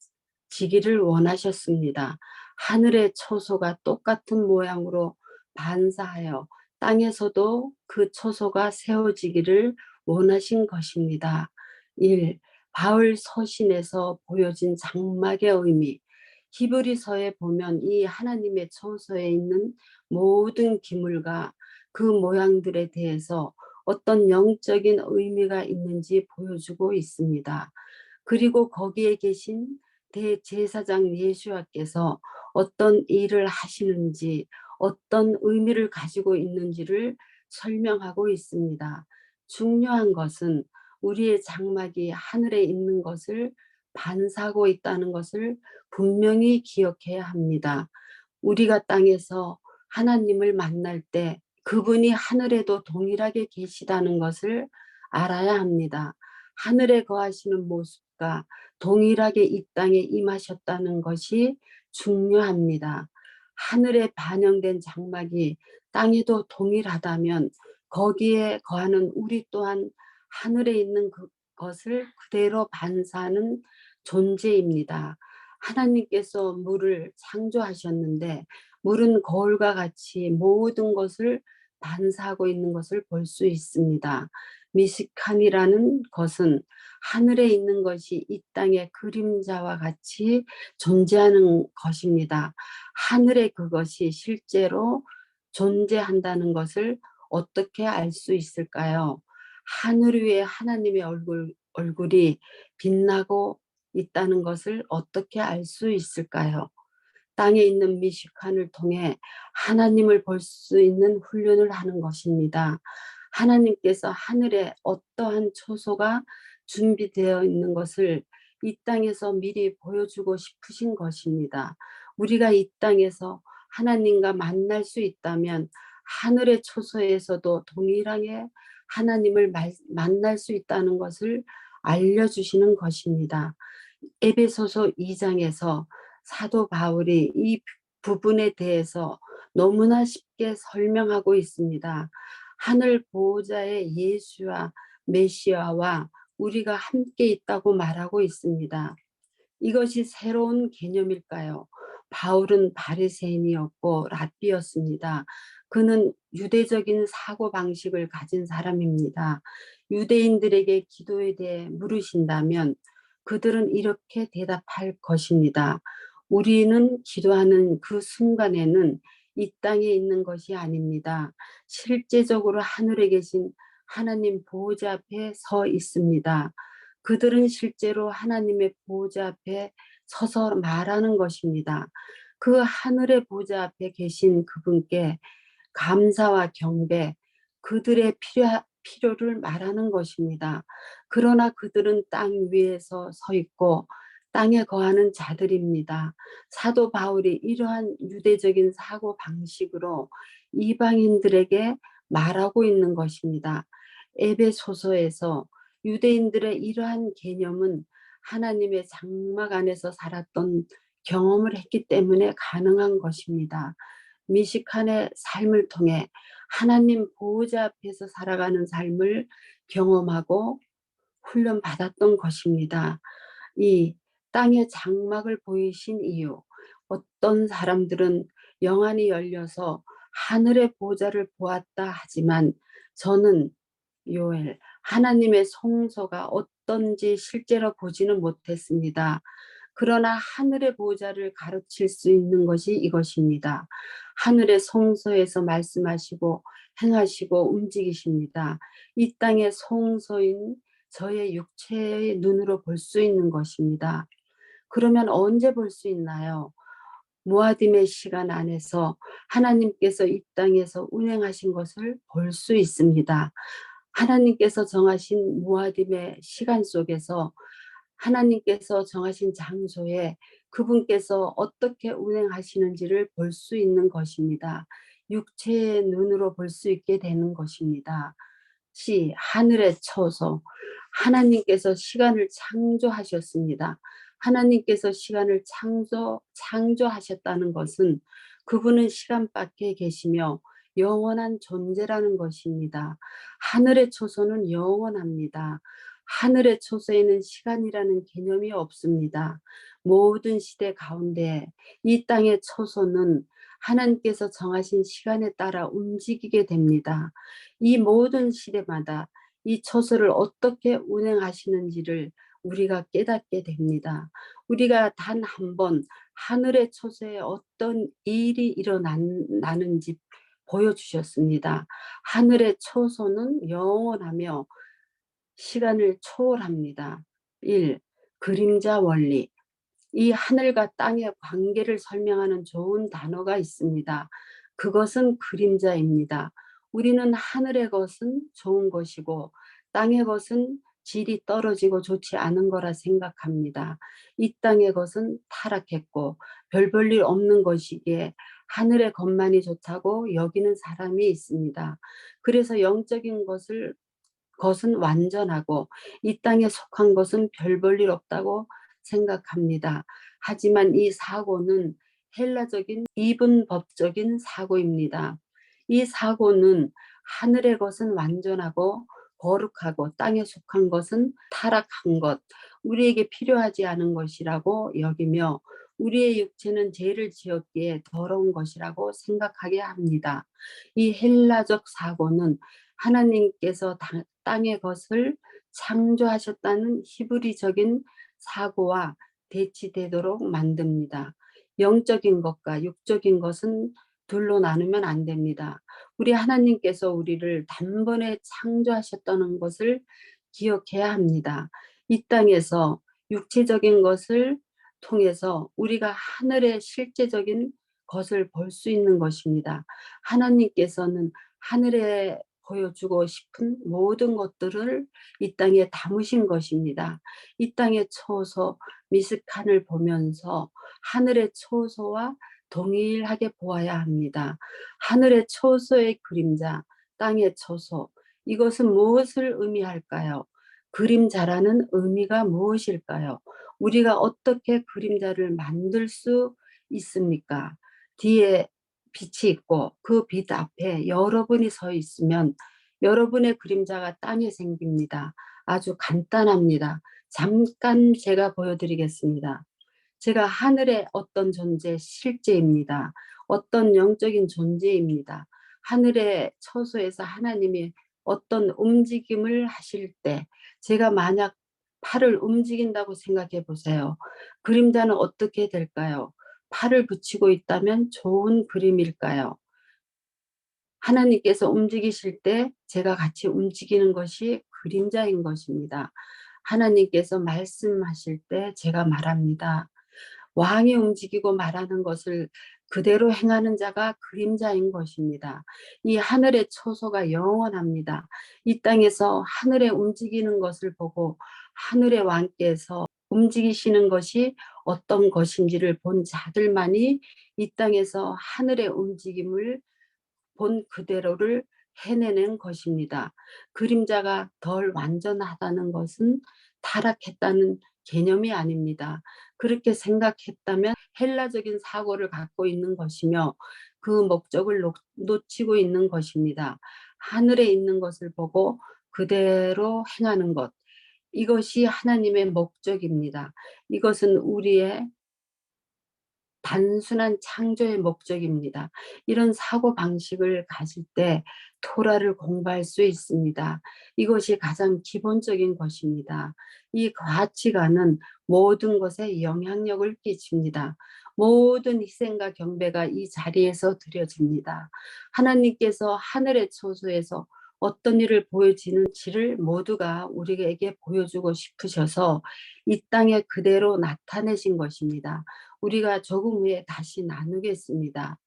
지기를 원하셨습니다. 하늘의 초소가 똑같은 모양으로 반사하여 땅에서도 그 초소가 세워지기를 원하신 것입니다. 1. 바울 서신에서 보여진 장막의 의미. 히브리서에 보면 이 하나님의 초소에 있는 모든 기물과 그 모양들에 대해서 어떤 영적인 의미가 있는지 보여주고 있습니다. 그리고 거기에 계신 대제사장 예수와께서 어떤 일을 하시는지 어떤 의미를 가지고 있는지를 설명하고 있습니다. 중요한 것은 우리의 장막이 하늘에 있는 것을 반사하고 있다는 것을 분명히 기억해야 합니다. 우리가 땅에서 하나님을 만날 때 그분이 하늘에도 동일하게 계시다는 것을 알아야 합니다. 하늘에 거하시는 모습과 동일하게 이 땅에 임하셨다는 것이 중요합니다. 하늘에 반영된 장막이 땅에도 동일하다면 거기에 거하는 우리 또한 하늘에 있는 그것을 그대로 반사하는 존재입니다. 하나님께서 물을 창조하셨는데 물은 거울과 같이 모든 것을 반사하고 있는 것을 볼 수 있습니다. 미식함이라는 것은 하늘에 있는 것이 이 땅의 그림자와 같이 존재하는 것입니다. 하늘에 그것이 실제로 존재한다는 것을 어떻게 알 수 있을까요? 하늘 위에 하나님의 얼굴이 빛나고 있다는 것을 어떻게 알 수 있을까요? 땅에 있는 미식한을 통해 하나님을 볼 수 있는 훈련을 하는 것입니다. 하나님께서 하늘에 어떠한 초소가 준비되어 있는 것을 이 땅에서 미리 보여주고 싶으신 것입니다. 우리가 이 땅에서 하나님과 만날 수 있다면 하늘의 초소에서도 동일하게 하나님을 만날 수 있다는 것을 알려주시는 것입니다. 에베소서 2장에서 사도 바울이 이 부분에 대해서 너무나 쉽게 설명하고 있습니다. 하늘 보호자의 예수와 메시아와 우리가 함께 있다고 말하고 있습니다. 이것이 새로운 개념일까요? 바울은 바리새인이었고 랍비였습니다. 그는 유대적인 사고방식을 가진 사람입니다. 유대인들에게 기도에 대해 물으신다면 그들은 이렇게 대답할 것입니다. 우리는 기도하는 그 순간에는 이 땅에 있는 것이 아닙니다. 실제적으로 하늘에 계신 하나님 보호자 앞에 서 있습니다. 그들은 실제로 하나님의 보호자 앞에 서서 말하는 것입니다. 그 하늘의 보호자 앞에 계신 그분께 감사와 경배, 그들의 필요를 말하는 것입니다. 그러나 그들은 땅 위에서 서 있고 땅에 거하는 자들입니다. 사도 바울이 이러한 유대적인 사고 방식으로 이방인들에게 말하고 있는 것입니다. 에베소서에서 유대인들의 이러한 개념은 하나님의 장막 안에서 살았던 경험을 했기 때문에 가능한 것입니다. 미식한의 삶을 통해 하나님 보호자 앞에서 살아가는 삶을 경험하고 훈련받았던 것입니다. 이 땅의 장막을 보이신 이유, 어떤 사람들은 영안이 열려서 하늘의 보좌를 보았다 하지만 저는 요엘, 하나님의 성소가 어떤지 실제로 보지는 못했습니다. 그러나 하늘의 보좌를 가르칠 수 있는 것이 이것입니다. 하늘의 성소에서 말씀하시고 행하시고 움직이십니다. 이 땅의 성소인 저의 육체의 눈으로 볼 수 있는 것입니다. 그러면 언제 볼 수 있나요? 모아딤의 시간 안에서 하나님께서 이 땅에서 운행하신 것을 볼 수 있습니다. 하나님께서 정하신 모아딤의 시간 속에서 하나님께서 정하신 장소에 그분께서 어떻게 운행하시는지를 볼 수 있는 것입니다. 육체의 눈으로 볼 수 있게 되는 것입니다. 하늘의 처소, 하나님께서 시간을 창조하셨습니다. 하나님께서 시간을 창조하셨다는 것은 그분은 시간 밖에 계시며 영원한 존재라는 것입니다. 하늘의 초소는 영원합니다. 하늘의 초소에는 시간이라는 개념이 없습니다. 모든 시대 가운데 이 땅의 초소는 하나님께서 정하신 시간에 따라 움직이게 됩니다. 이 모든 시대마다 이 초소를 어떻게 운행하시는지를 우리가 깨닫게 됩니다. 우리가 단 한 번 하늘의 초소에 어떤 일이 일어나는지 보여주셨습니다. 하늘의 초소는 영원하며 시간을 초월합니다. 1. 그림자 원리. 이 하늘과 땅의 관계를 설명하는 좋은 단어가 있습니다. 그것은 그림자입니다. 우리는 하늘의 것은 좋은 것이고 땅의 것은 질이 떨어지고 좋지 않은 거라 생각합니다. 이 땅의 것은 타락했고 별 볼 일 없는 것이기에 하늘의 것만이 좋다고 여기는 사람이 있습니다. 그래서 영적인 것은 완전하고 이 땅에 속한 것은 별 볼 일 없다고 생각합니다. 하지만 이 사고는 헬라적인 이분법적인 사고입니다. 이 사고는 하늘의 것은 완전하고 거룩하고 땅에 속한 것은 타락한 것, 우리에게 필요하지 않은 것이라고 여기며 우리의 육체는 죄를 지었기에 더러운 것이라고 생각하게 합니다. 이 헬라적 사고는 하나님께서 땅의 것을 창조하셨다는 히브리적인 사고와 대치되도록 만듭니다. 영적인 것과 육적인 것은 둘로 나누면 안 됩니다. 우리 하나님께서 우리를 단번에 창조하셨다는 것을 기억해야 합니다. 이 땅에서 육체적인 것을 통해서 우리가 하늘의 실제적인 것을 볼 수 있는 것입니다. 하나님께서는 하늘에 보여주고 싶은 모든 것들을 이 땅에 담으신 것입니다. 이 땅의 초소 미스칸을 보면서 하늘의 초소와 동일하게 보아야 합니다. 하늘의 초소의 그림자, 땅의 초소, 이것은 무엇을 의미할까요? 그림자라는 의미가 무엇일까요? 우리가 어떻게 그림자를 만들 수 있습니까? 뒤에 빛이 있고 그 빛 앞에 여러분이 서 있으면 여러분의 그림자가 땅에 생깁니다. 아주 간단합니다. 잠깐 제가 보여드리겠습니다. 제가 하늘의 어떤 존재 실제입니다. 어떤 영적인 존재입니다. 하늘의 처소에서 하나님이 어떤 움직임을 하실 때 제가 만약 팔을 움직인다고 생각해 보세요. 그림자는 어떻게 될까요? 팔을 붙이고 있다면 좋은 그림일까요? 하나님께서 움직이실 때 제가 같이 움직이는 것이 그림자인 것입니다. 하나님께서 말씀하실 때 제가 말합니다. 왕이 움직이고 말하는 것을 그대로 행하는 자가 그림자인 것입니다. 이 하늘의 초소가 영원합니다. 이 땅에서 하늘에 움직이는 것을 보고 하늘의 왕께서 움직이시는 것이 어떤 것인지를 본 자들만이 이 땅에서 하늘의 움직임을 본 그대로를 해내는 것입니다. 그림자가 덜 완전하다는 것은 타락했다는 개념이 아닙니다. 그렇게 생각했다면 헬라적인 사고를 갖고 있는 것이며 그 목적을 놓치고 있는 것입니다. 하늘에 있는 것을 보고 그대로 행하는 것. 이것이 하나님의 목적입니다. 이것은 우리의 단순한 창조의 목적입니다. 이런 사고 방식을 가질 때 토라를 공부할 수 있습니다. 이것이 가장 기본적인 것입니다. 이 가치관은 모든 것에 영향력을 끼칩니다. 모든 희생과 경배가 이 자리에서 드려집니다. 하나님께서 하늘의 초소에서 어떤 일을 보여지는지를 모두가 우리에게 보여주고 싶으셔서 이 땅에 그대로 나타내신 것입니다. 우리가 조금 후에 다시 나누겠습니다.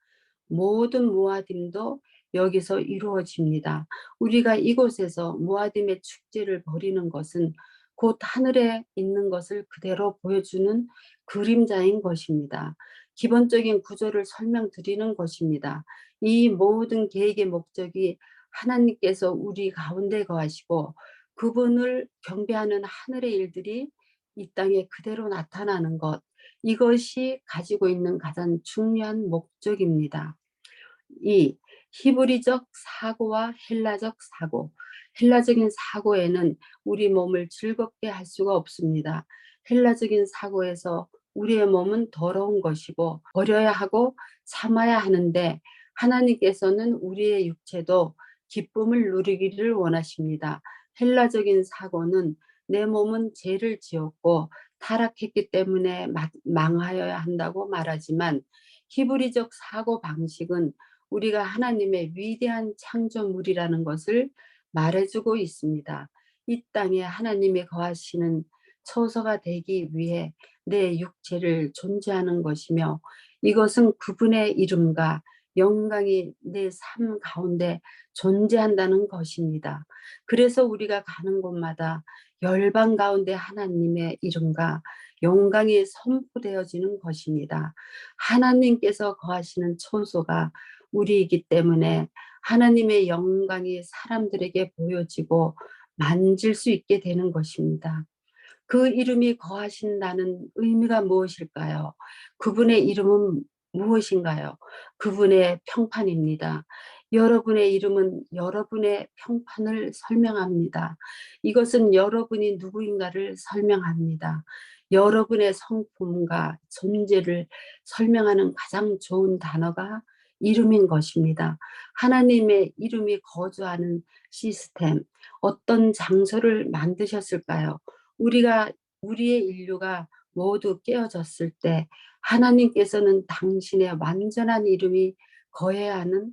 모든 모아딤도 여기서 이루어집니다. 우리가 이곳에서 모아딤의 축제를 벌이는 것은 곧 하늘에 있는 것을 그대로 보여주는 그림자인 것입니다. 기본적인 구조를 설명드리는 것입니다. 이 모든 계획의 목적이 하나님께서 우리 가운데 거하시고 그분을 경배하는 하늘의 일들이 이 땅에 그대로 나타나는 것, 이것이 가지고 있는 가장 중요한 목적입니다. 이 히브리적 사고와 헬라적 사고. 헬라적인 사고에는 우리 몸을 즐겁게 할 수가 없습니다. 헬라적인 사고에서 우리의 몸은 더러운 것이고 버려야 하고 참아야 하는데 하나님께서는 우리의 육체도 기쁨을 누리기를 원하십니다. 헬라적인 사고는 내 몸은 죄를 지었고 타락했기 때문에 망하여야 한다고 말하지만 히브리적 사고 방식은 우리가 하나님의 위대한 창조물이라는 것을 말해주고 있습니다. 이 땅에 하나님이 거하시는 처소가 되기 위해 내 육체를 존재하는 것이며 이것은 그분의 이름과 영광이 내 삶 가운데 존재한다는 것입니다. 그래서 우리가 가는 곳마다 열방 가운데 하나님의 이름과 영광이 선포되어지는 것입니다. 하나님께서 거하시는 처소가 우리이기 때문에 하나님의 영광이 사람들에게 보여지고 만질 수 있게 되는 것입니다. 그 이름이 거하신다는 의미가 무엇일까요? 그분의 이름은 무엇인가요? 그분의 평판입니다. 여러분의 이름은 여러분의 평판을 설명합니다. 이것은 여러분이 누구인가를 설명합니다. 여러분의 성품과 존재를 설명하는 가장 좋은 단어가 이름인 것입니다. 하나님의 이름이 거주하는 시스템, 어떤 장소를 만드셨을까요? 우리의 인류가 모두 깨어졌을 때 하나님께서는 당신의 완전한 이름이 거해야 하는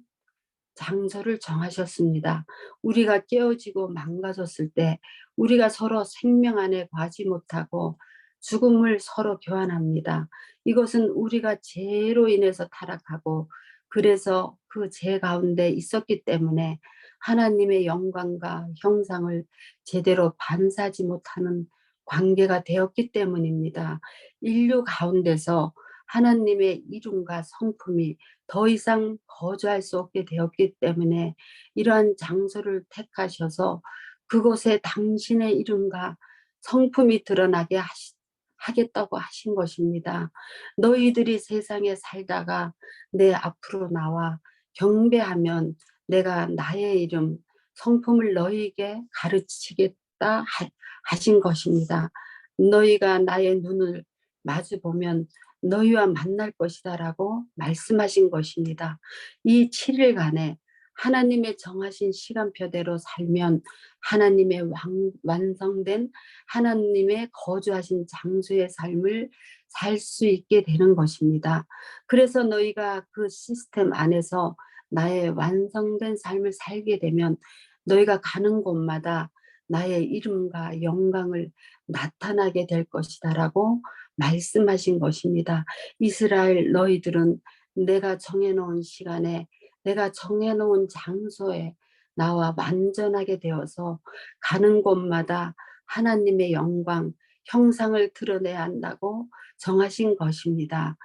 장소를 정하셨습니다. 우리가 깨어지고 망가졌을 때 우리가 서로 생명 안에 거하지 못하고 죽음을 서로 교환합니다. 이것은 우리가 죄로 인해서 타락하고 그래서 그 죄 가운데 있었기 때문에 하나님의 영광과 형상을 제대로 반사하지 못하는 관계가 되었기 때문입니다. 인류 가운데서 하나님의 이름과 성품이 더 이상 거주할 수 없게 되었기 때문에 이러한 장소를 택하셔서 그곳에 당신의 이름과 성품이 드러나게 하겠다고 하신 것입니다. 너희들이 세상에 살다가 내 앞으로 나와 경배하면 내가 나의 이름, 성품을 너희에게 가르치겠다 하신 것입니다. 너희가 나의 눈을 마주 보면 너희와 만날 것이다라고 말씀하신 것입니다. 이 7일간에 하나님의 정하신 시간표대로 살면 하나님의 완성된 하나님의 거주하신 장소의 삶을 살 수 있게 되는 것입니다. 그래서 너희가 그 시스템 안에서 나의 완성된 삶을 살게 되면 너희가 가는 곳마다 나의 이름과 영광을 나타나게 될 것이다라고 말씀하신 것입니다. 이스라엘 너희들은 내가 정해놓은 시간에 내가 정해놓은 장소에 나와 완전하게 되어서 가는 곳마다 하나님의 영광, 형상을 드러내야 한다고 정하신 것입니다.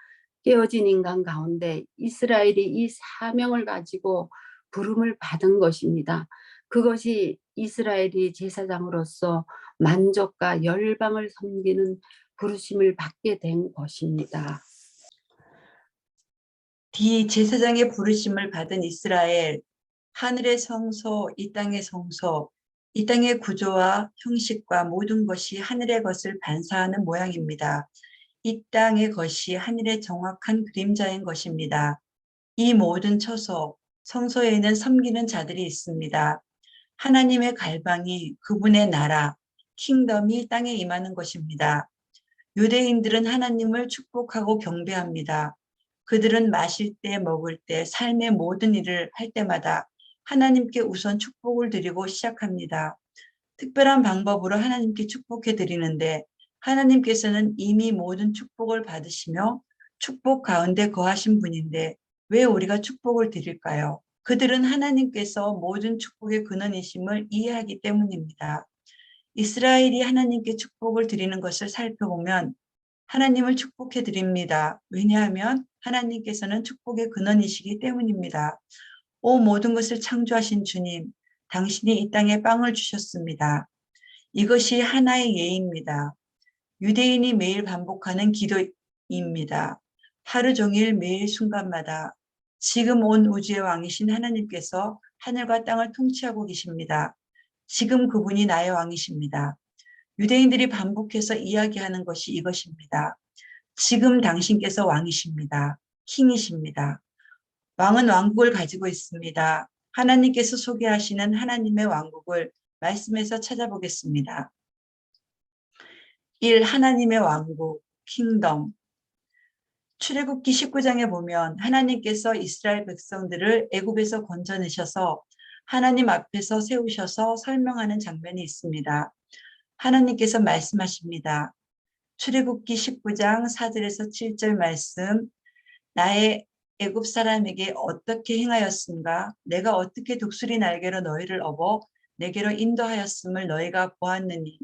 깨어진 인간 가운데 이스라엘이 이 사명을 가지고 부름을 받은 것입니다. 그것이 이스라엘이 제사장으로서 만족과 열방을 섬기는 부르심을 받게 된 것입니다. 제사장의 부르심을 받은 이스라엘, 하늘의 성소, 이 땅의 성소, 이 땅의 구조와 형식과 모든 것이 하늘의 것을 반사하는 모양입니다. 이 땅의 것이 하늘의 정확한 그림자인 것입니다. 이 모든 처소, 성소에는 섬기는 자들이 있습니다. 하나님의 갈방이 그분의 나라, 킹덤이 땅에 임하는 것입니다. 유대인들은 하나님을 축복하고 경배합니다. 그들은 마실 때, 먹을 때, 삶의 모든 일을 할 때마다 하나님께 우선 축복을 드리고 시작합니다. 특별한 방법으로 하나님께 축복해 드리는데 하나님께서는 이미 모든 축복을 받으시며 축복 가운데 거하신 분인데 왜 우리가 축복을 드릴까요? 그들은 하나님께서 모든 축복의 근원이심을 이해하기 때문입니다. 이스라엘이 하나님께 축복을 드리는 것을 살펴보면 하나님을 축복해 드립니다. 왜냐하면 하나님께서는 축복의 근원이시기 때문입니다. 오 모든 것을 창조하신 주님, 당신이 이 땅에 빵을 주셨습니다. 이것이 하나의 예입니다. 유대인이 매일 반복하는 기도입니다. 하루 종일 매일 순간마다 지금 온 우주의 왕이신 하나님께서 하늘과 땅을 통치하고 계십니다. 지금 그분이 나의 왕이십니다. 유대인들이 반복해서 이야기하는 것이 이것입니다. 지금 당신께서 왕이십니다. 킹이십니다. 왕은 왕국을 가지고 있습니다. 하나님께서 소개하시는 하나님의 왕국을 말씀에서 찾아보겠습니다. 1. 하나님의 왕국, 킹덤. 출애굽기 19장에 보면 하나님께서 이스라엘 백성들을 애굽에서 건져내셔서 하나님 앞에서 세우셔서 설명하는 장면이 있습니다. 하나님께서 말씀하십니다. 출애굽기 19장 4절에서 7절 말씀, 나의 애굽 사람에게 어떻게 행하였은가? 내가 어떻게 독수리 날개로 너희를 업어 내게로 인도하였음을 너희가 보았느니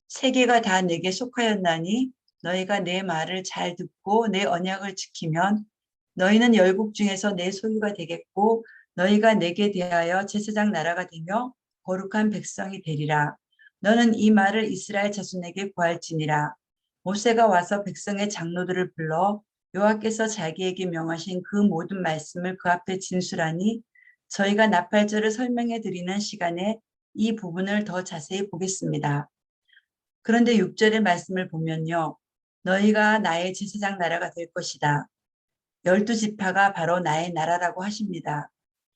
세계가 다 내게 속하였나니 너희가 내 말을 잘 듣고 내 언약을 지키면 너희는 열국 중에서 내 소유가 되겠고 너희가 내게 대하여 제사장 나라가 되며 거룩한 백성이 되리라. 너는 이 말을 이스라엘 자손에게 구할지니라. 모세가 와서 백성의 장로들을 불러 여호와께서 자기에게 명하신 그 모든 말씀을 그 앞에 진술하니 저희가 나팔절을 설명해 드리는 시간에 이 부분을 더 자세히 보겠습니다. 그런데 6절의 말씀을 보면요. 너희가 나의 제사장 나라가 될 것이다. 12지파가 바로 나의 나라라고 하십니다.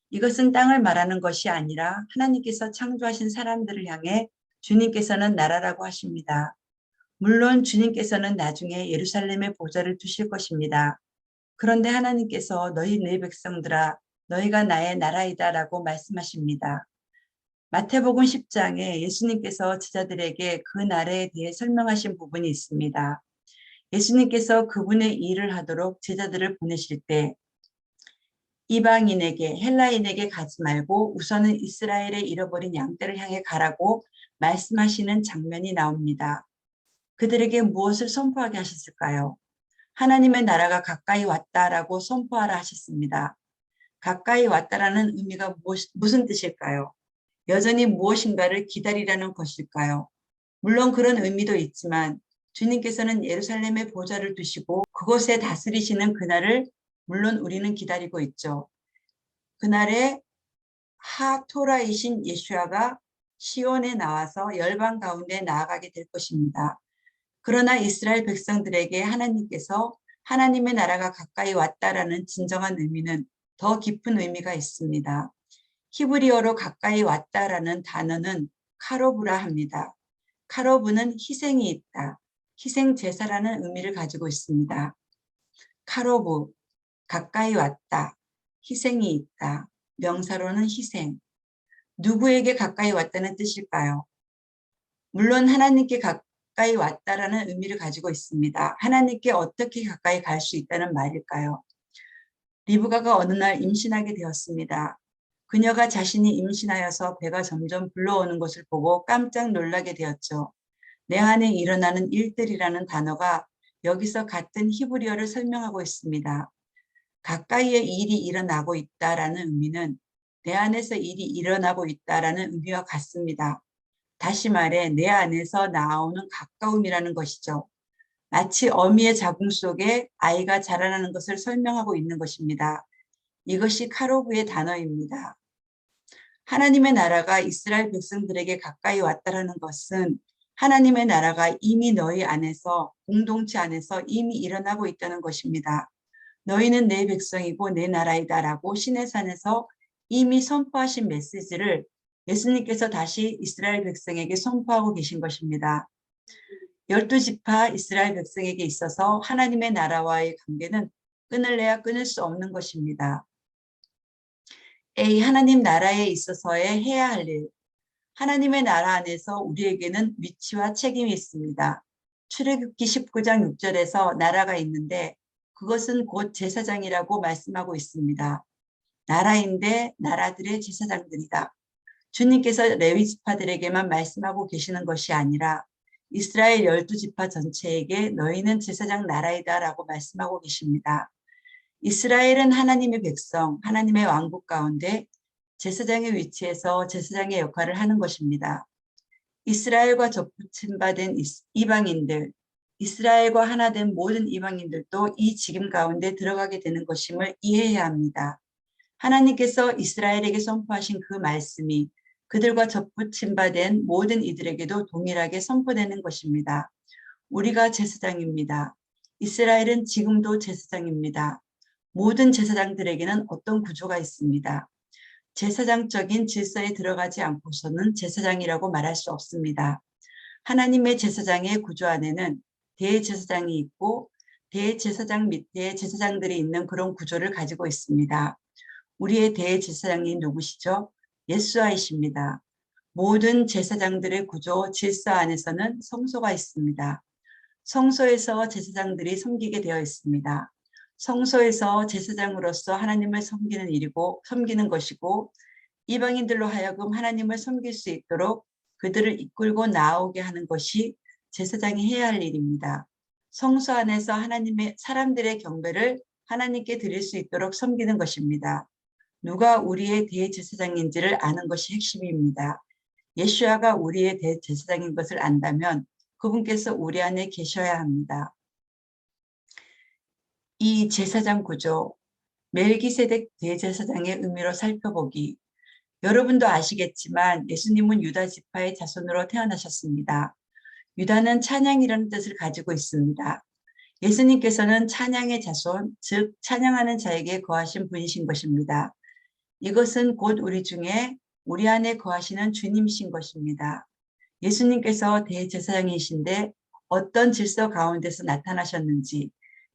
이것은 땅을 말하는 것이 아니라 하나님께서 창조하신 사람들을 향해 주님께서는 나라라고 하십니다. 물론 주님께서는 나중에 예루살렘에 보좌를 두실 것입니다. 그런데 하나님께서 너희 내 백성들아 너희가 나의 나라이다 라고 말씀하십니다. 마태복음 10장에 예수님께서 제자들에게 그 나라에 대해 설명하신 부분이 있습니다. 예수님께서 그분의 일을 하도록 제자들을 보내실 때 이방인에게 헬라인에게 가지 말고 우선은 이스라엘의 잃어버린 양떼를 향해 가라고 말씀하시는 장면이 나옵니다. 그들에게 무엇을 선포하게 하셨을까요? 하나님의 나라가 가까이 왔다라고 선포하라 하셨습니다. 가까이 왔다라는 의미가 무슨 뜻일까요? 여전히 무엇인가를 기다리라는 것일까요? 물론 그런 의미도 있지만 주님께서는 예루살렘에 보좌를 두시고 그곳에 다스리시는 그날을 물론 우리는 기다리고 있죠. 그날에 하토라이신 예수야가 시온에 나와서 열방 가운데 나아가게 될 것입니다. 그러나 이스라엘 백성들에게 하나님께서 하나님의 나라가 가까이 왔다라는 진정한 의미는 더 깊은 의미가 있습니다. 히브리어로 가까이 왔다라는 단어는 카로브라 합니다. 카로브는 희생이 있다. 희생 제사라는 의미를 가지고 있습니다. 카로브, 가까이 왔다. 희생이 있다. 명사로는 희생. 누구에게 가까이 왔다는 뜻일까요? 물론 하나님께 가까이 왔다라는 의미를 가지고 있습니다. 하나님께 어떻게 가까이 갈 수 있다는 말일까요? 리브가가 어느 날 임신하게 되었습니다. 그녀가 자신이 임신하여서 배가 점점 불러오는 것을 보고 깜짝 놀라게 되었죠. 내 안에 일어나는 일들이라는 단어가 여기서 같은 히브리어를 설명하고 있습니다. 가까이에 일이 일어나고 있다라는 의미는 내 안에서 일이 일어나고 있다라는 의미와 같습니다. 다시 말해 내 안에서 나오는 가까움이라는 것이죠. 마치 어미의 자궁 속에 아이가 자라나는 것을 설명하고 있는 것입니다. 이것이 카로브의 단어입니다. 하나님의 나라가 이스라엘 백성들에게 가까이 왔다라는 것은 하나님의 나라가 이미 너희 안에서, 공동체 안에서 이미 일어나고 있다는 것입니다. 너희는 내 백성이고 내 나라이다라고 시내산에서 이미 선포하신 메시지를 예수님께서 다시 이스라엘 백성에게 선포하고 계신 것입니다. 12지파 이스라엘 백성에게 있어서 하나님의 나라와의 관계는 끊을래야 끊을 수 없는 것입니다. A. 하나님 나라에 있어서의 해야 할 일. 하나님의 나라 안에서 우리에게는 위치와 책임이 있습니다. 출애굽기 19장 6절에서 나라가 있는데 그것은 곧 제사장이라고 말씀하고 있습니다. 나라인데 나라들의 제사장들이다. 주님께서 레위 지파들에게만 말씀하고 계시는 것이 아니라 이스라엘 12지파 전체에게 너희는 제사장 나라이다 라고 말씀하고 계십니다. 이스라엘은 하나님의 백성, 하나님의 왕국 가운데 제사장의 위치에서 제사장의 역할을 하는 것입니다. 이스라엘과 접붙임받은 이방인들, 이스라엘과 하나된 모든 이방인들도 이 직임 가운데 들어가게 되는 것임을 이해해야 합니다. 하나님께서 이스라엘에게 선포하신 그 말씀이 그들과 접붙임받은 모든 이들에게도 동일하게 선포되는 것입니다. 우리가 제사장입니다. 이스라엘은 지금도 제사장입니다. 모든 제사장들에게는 어떤 구조가 있습니다. 제사장적인 질서에 들어가지 않고서는 제사장이라고 말할 수 없습니다. 하나님의 제사장의 구조 안에는 대제사장이 있고 대제사장 밑에 제사장들이 있는 그런 구조를 가지고 있습니다. 우리의 대제사장이 누구시죠? 예수아이십니다. 모든 제사장들의 구조, 질서 안에서는 성소가 있습니다. 성소에서 제사장들이 섬기게 되어 있습니다. 성소에서 제사장으로서 하나님을 섬기는 것이고 이방인들로 하여금 하나님을 섬길 수 있도록 그들을 이끌고 나오게 하는 것이 제사장이 해야 할 일입니다. 성소 안에서 하나님의 사람들의 경배를 하나님께 드릴 수 있도록 섬기는 것입니다. 누가 우리의 대제사장인지를 아는 것이 핵심입니다. 예수아가 우리의 대제사장인 것을 안다면 그분께서 우리 안에 계셔야 합니다. 이 제사장 구조, 멜기세덱 대제사장의 의미로 살펴보기. 여러분도 아시겠지만 예수님은 유다 지파의 자손으로 태어나셨습니다. 유다는 찬양이라는 뜻을 가지고 있습니다. 예수님께서는 찬양의 자손, 즉 찬양하는 자에게 거하신 분이신 것입니다. 이것은 곧 우리 중에 우리 안에 거하시는 주님이신 것입니다. 예수님께서 대제사장이신데 어떤 질서 가운데서 나타나셨는지,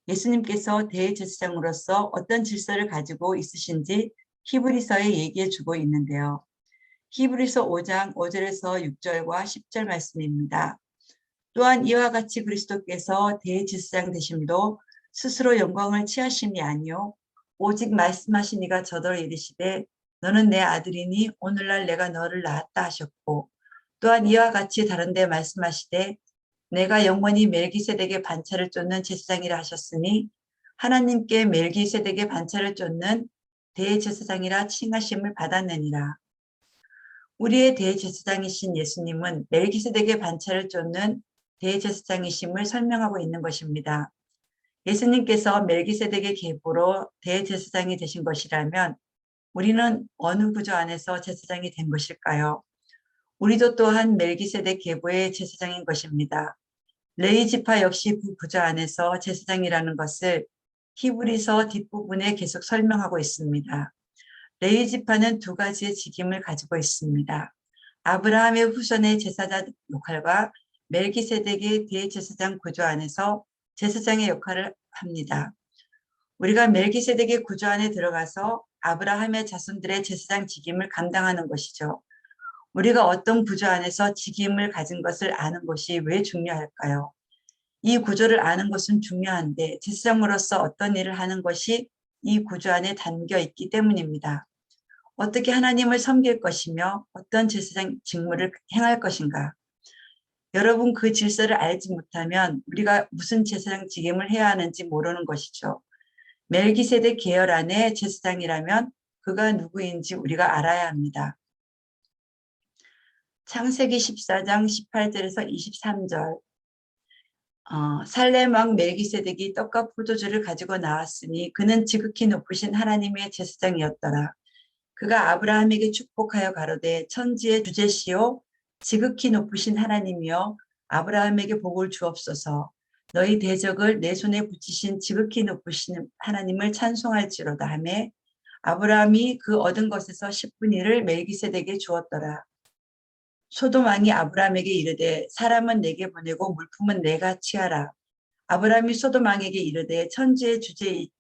예수님께서 대제사장으로서 어떤 질서를 가지고 있으신지 히브리서에 얘기해 주고 있는데요. 히브리서 5장 5절에서 6절과 10절 말씀입니다. 또한 이와 같이 그리스도께서 대제사장 되심도 스스로 영광을 취하심이 아니요 오직 말씀하신 이가 저더러 이르시되 너는 내 아들이니 오늘날 내가 너를 낳았다 하셨고, 또한 이와 같이 다른 데 말씀하시되 내가 영원히 멜기세덱의 반차를 쫓는 제사장이라 하셨으니 하나님께 멜기세덱의 반차를 쫓는 대제사장이라 칭하심을 받았느니라. 우리의 대제사장이신 예수님은 멜기세덱의 반차를 쫓는 대제사장이심을 설명하고 있는 것입니다. 예수님께서 멜기세덱의 계보로 대제사장이 되신 것이라면 우리는 어느 구조 안에서 제사장이 된 것일까요? 우리도 또한 멜기세덱 계보의 제사장인 것입니다. 레위 지파 역시 그 구조 안에서 제사장이라는 것을 히브리서 뒷부분에 계속 설명하고 있습니다. 레위 지파는 두 가지의 직임을 가지고 있습니다. 아브라함의 후손의 제사장 역할과 멜기세덱의 대제사장 구조 안에서 제사장의 역할을 합니다. 우리가 멜기세덱의 구조 안에 들어가서 아브라함의 자손들의 제사장 직임을 감당하는 것이죠. 우리가 어떤 구조 안에서 직임을 가진 것을 아는 것이 왜 중요할까요? 이 구조를 아는 것은 중요한데 제사장으로서 어떤 일을 하는 것이 이 구조 안에 담겨 있기 때문입니다. 어떻게 하나님을 섬길 것이며 어떤 제사장 직무를 행할 것인가? 여러분 그 질서를 알지 못하면 우리가 무슨 제사장 직임을 해야 하는지 모르는 것이죠. 멜기세덱 계열 안에 제사장이라면 그가 누구인지 우리가 알아야 합니다. 창세기 14장 18절에서 23절. 살렘 왕 멜기세덱이 떡과 포도주를 가지고 나왔으니 그는 지극히 높으신 하나님의 제사장이었더라. 그가 아브라함에게 축복하여 가로되 천지의 주제시요 지극히 높으신 하나님이여 아브라함에게 복을 주옵소서. 너희 대적을 내 손에 붙이신 지극히 높으신 하나님을 찬송할지로다 하매 아브라함이 그 얻은 것에서 10분의 1을 멜기세덱에게 주었더라. 소돔 왕이 아브라함에게 이르되 사람은 내게 보내고 물품은 내가 취하라. 아브라함이 소돔 왕에게 이르되 천지의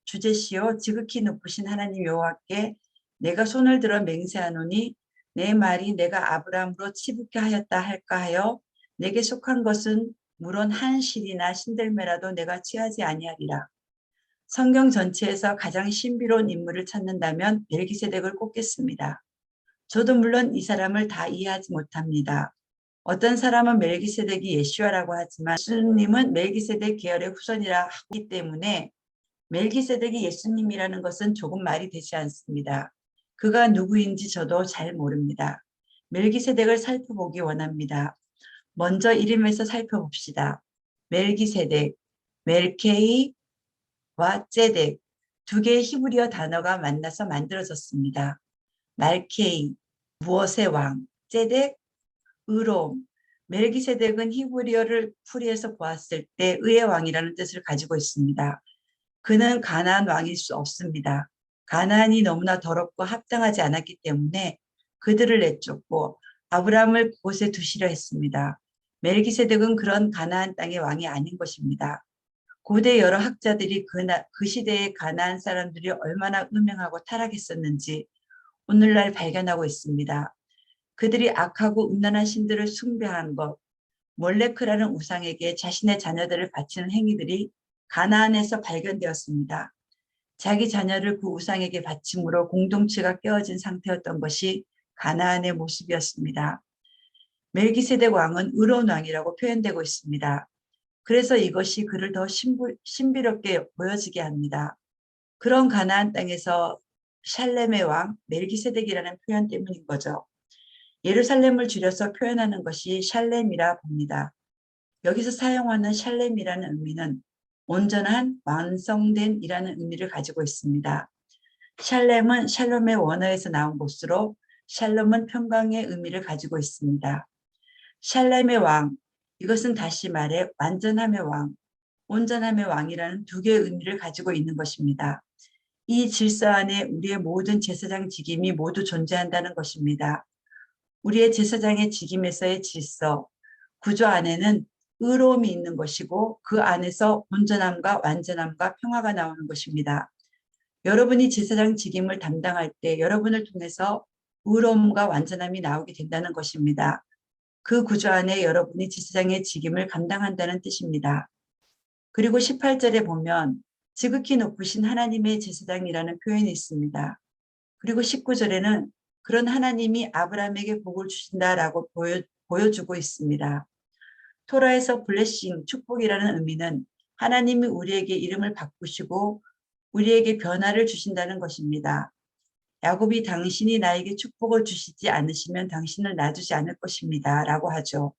주제시요 지극히 높으신 하나님 여호와께 내가 손을 들어 맹세하노니 내 말이 내가 아브라함으로 치붙게 하였다 할까 하여 내게 속한 것은 물론 한 실이나 신들매라도 내가 취하지 아니하리라. 성경 전체에서 가장 신비로운 인물을 찾는다면 멜기세덱을 꼽겠습니다. 저도 물론 이 사람을 다 이해하지 못합니다. 어떤 사람은 멜기세덱이 예수야라고 하지만 예수님은 멜기세덱 계열의 후손이라 하기 때문에 멜기세덱이 예수님이라는 것은 조금 말이 되지 않습니다. 그가 누구인지 저도 잘 모릅니다. 멜기세덱을 살펴보기 원합니다. 먼저 이름에서 살펴봅시다. 멜기세덱, 멜케이와 ጼ덱 두 개의 히브리어 단어가 만나서 만들어졌습니다. 말케이, 무엇의 왕, ጼ덱, 의로움. 멜기세덱은 히브리어를 풀이해서 보았을 때 의의 왕이라는 뜻을 가지고 있습니다. 그는 가나안 왕일 수 없습니다. 가나안이 너무나 더럽고 합당하지 않았기 때문에 그들을 내쫓고 아브라함을 그곳에 두시려 했습니다. 멜기세덱은 그런 가나안 땅의 왕이 아닌 것입니다. 고대 여러 학자들이 그 시대의 가나안 사람들이 얼마나 음행하고 타락했었는지 오늘날 발견하고 있습니다. 그들이 악하고 음란한 신들을 숭배한 것, 몰레크라는 우상에게 자신의 자녀들을 바치는 행위들이 가나안에서 발견되었습니다. 자기 자녀를 그 우상에게 바침으로 공동체가 깨어진 상태였던 것이 가나안의 모습이었습니다. 멜기세덱 왕은 의로운 왕이라고 표현되고 있습니다. 그래서 이것이 그를 더 신비롭게 보여지게 합니다. 그런 가나안 땅에서 샬렘의 왕 멜기세덱이라는 표현 때문인 거죠. 예루살렘을 줄여서 표현하는 것이 샬렘이라 봅니다. 여기서 사용하는 샬렘이라는 의미는 온전한, 완성된 이라는 의미를 가지고 있습니다. 샬렘은 샬롬의 원어에서 나온 것으로 샬롬은 평강의 의미를 가지고 있습니다. 샬렘의 왕, 이것은 다시 말해 완전함의 왕, 온전함의 왕이라는 두 개의 의미를 가지고 있는 것입니다. 이 질서 안에 우리의 모든 제사장 직임이 모두 존재한다는 것입니다. 우리의 제사장의 직임에서의 질서, 구조 안에는 의로움이 있는 것이고 그 안에서 온전함과 완전함과 평화가 나오는 것입니다. 여러분이 제사장 직임을 담당할 때 여러분을 통해서 의로움과 완전함이 나오게 된다는 것입니다. 그 구조 안에 여러분이 제사장의 직임을 감당한다는 뜻입니다. 그리고 18절에 보면 지극히 높으신 하나님의 제사장이라는 표현이 있습니다. 그리고 19절에는 그런 하나님이 아브라함에게 복을 주신다라고 보여주고 있습니다. 토라에서 블레싱, 축복이라는 의미는 하나님이 우리에게 이름을 바꾸시고 우리에게 변화를 주신다는 것입니다. 야곱이 당신이 나에게 축복을 주시지 않으시면 당신을 놔두지 않을 것입니다. 라고 하죠.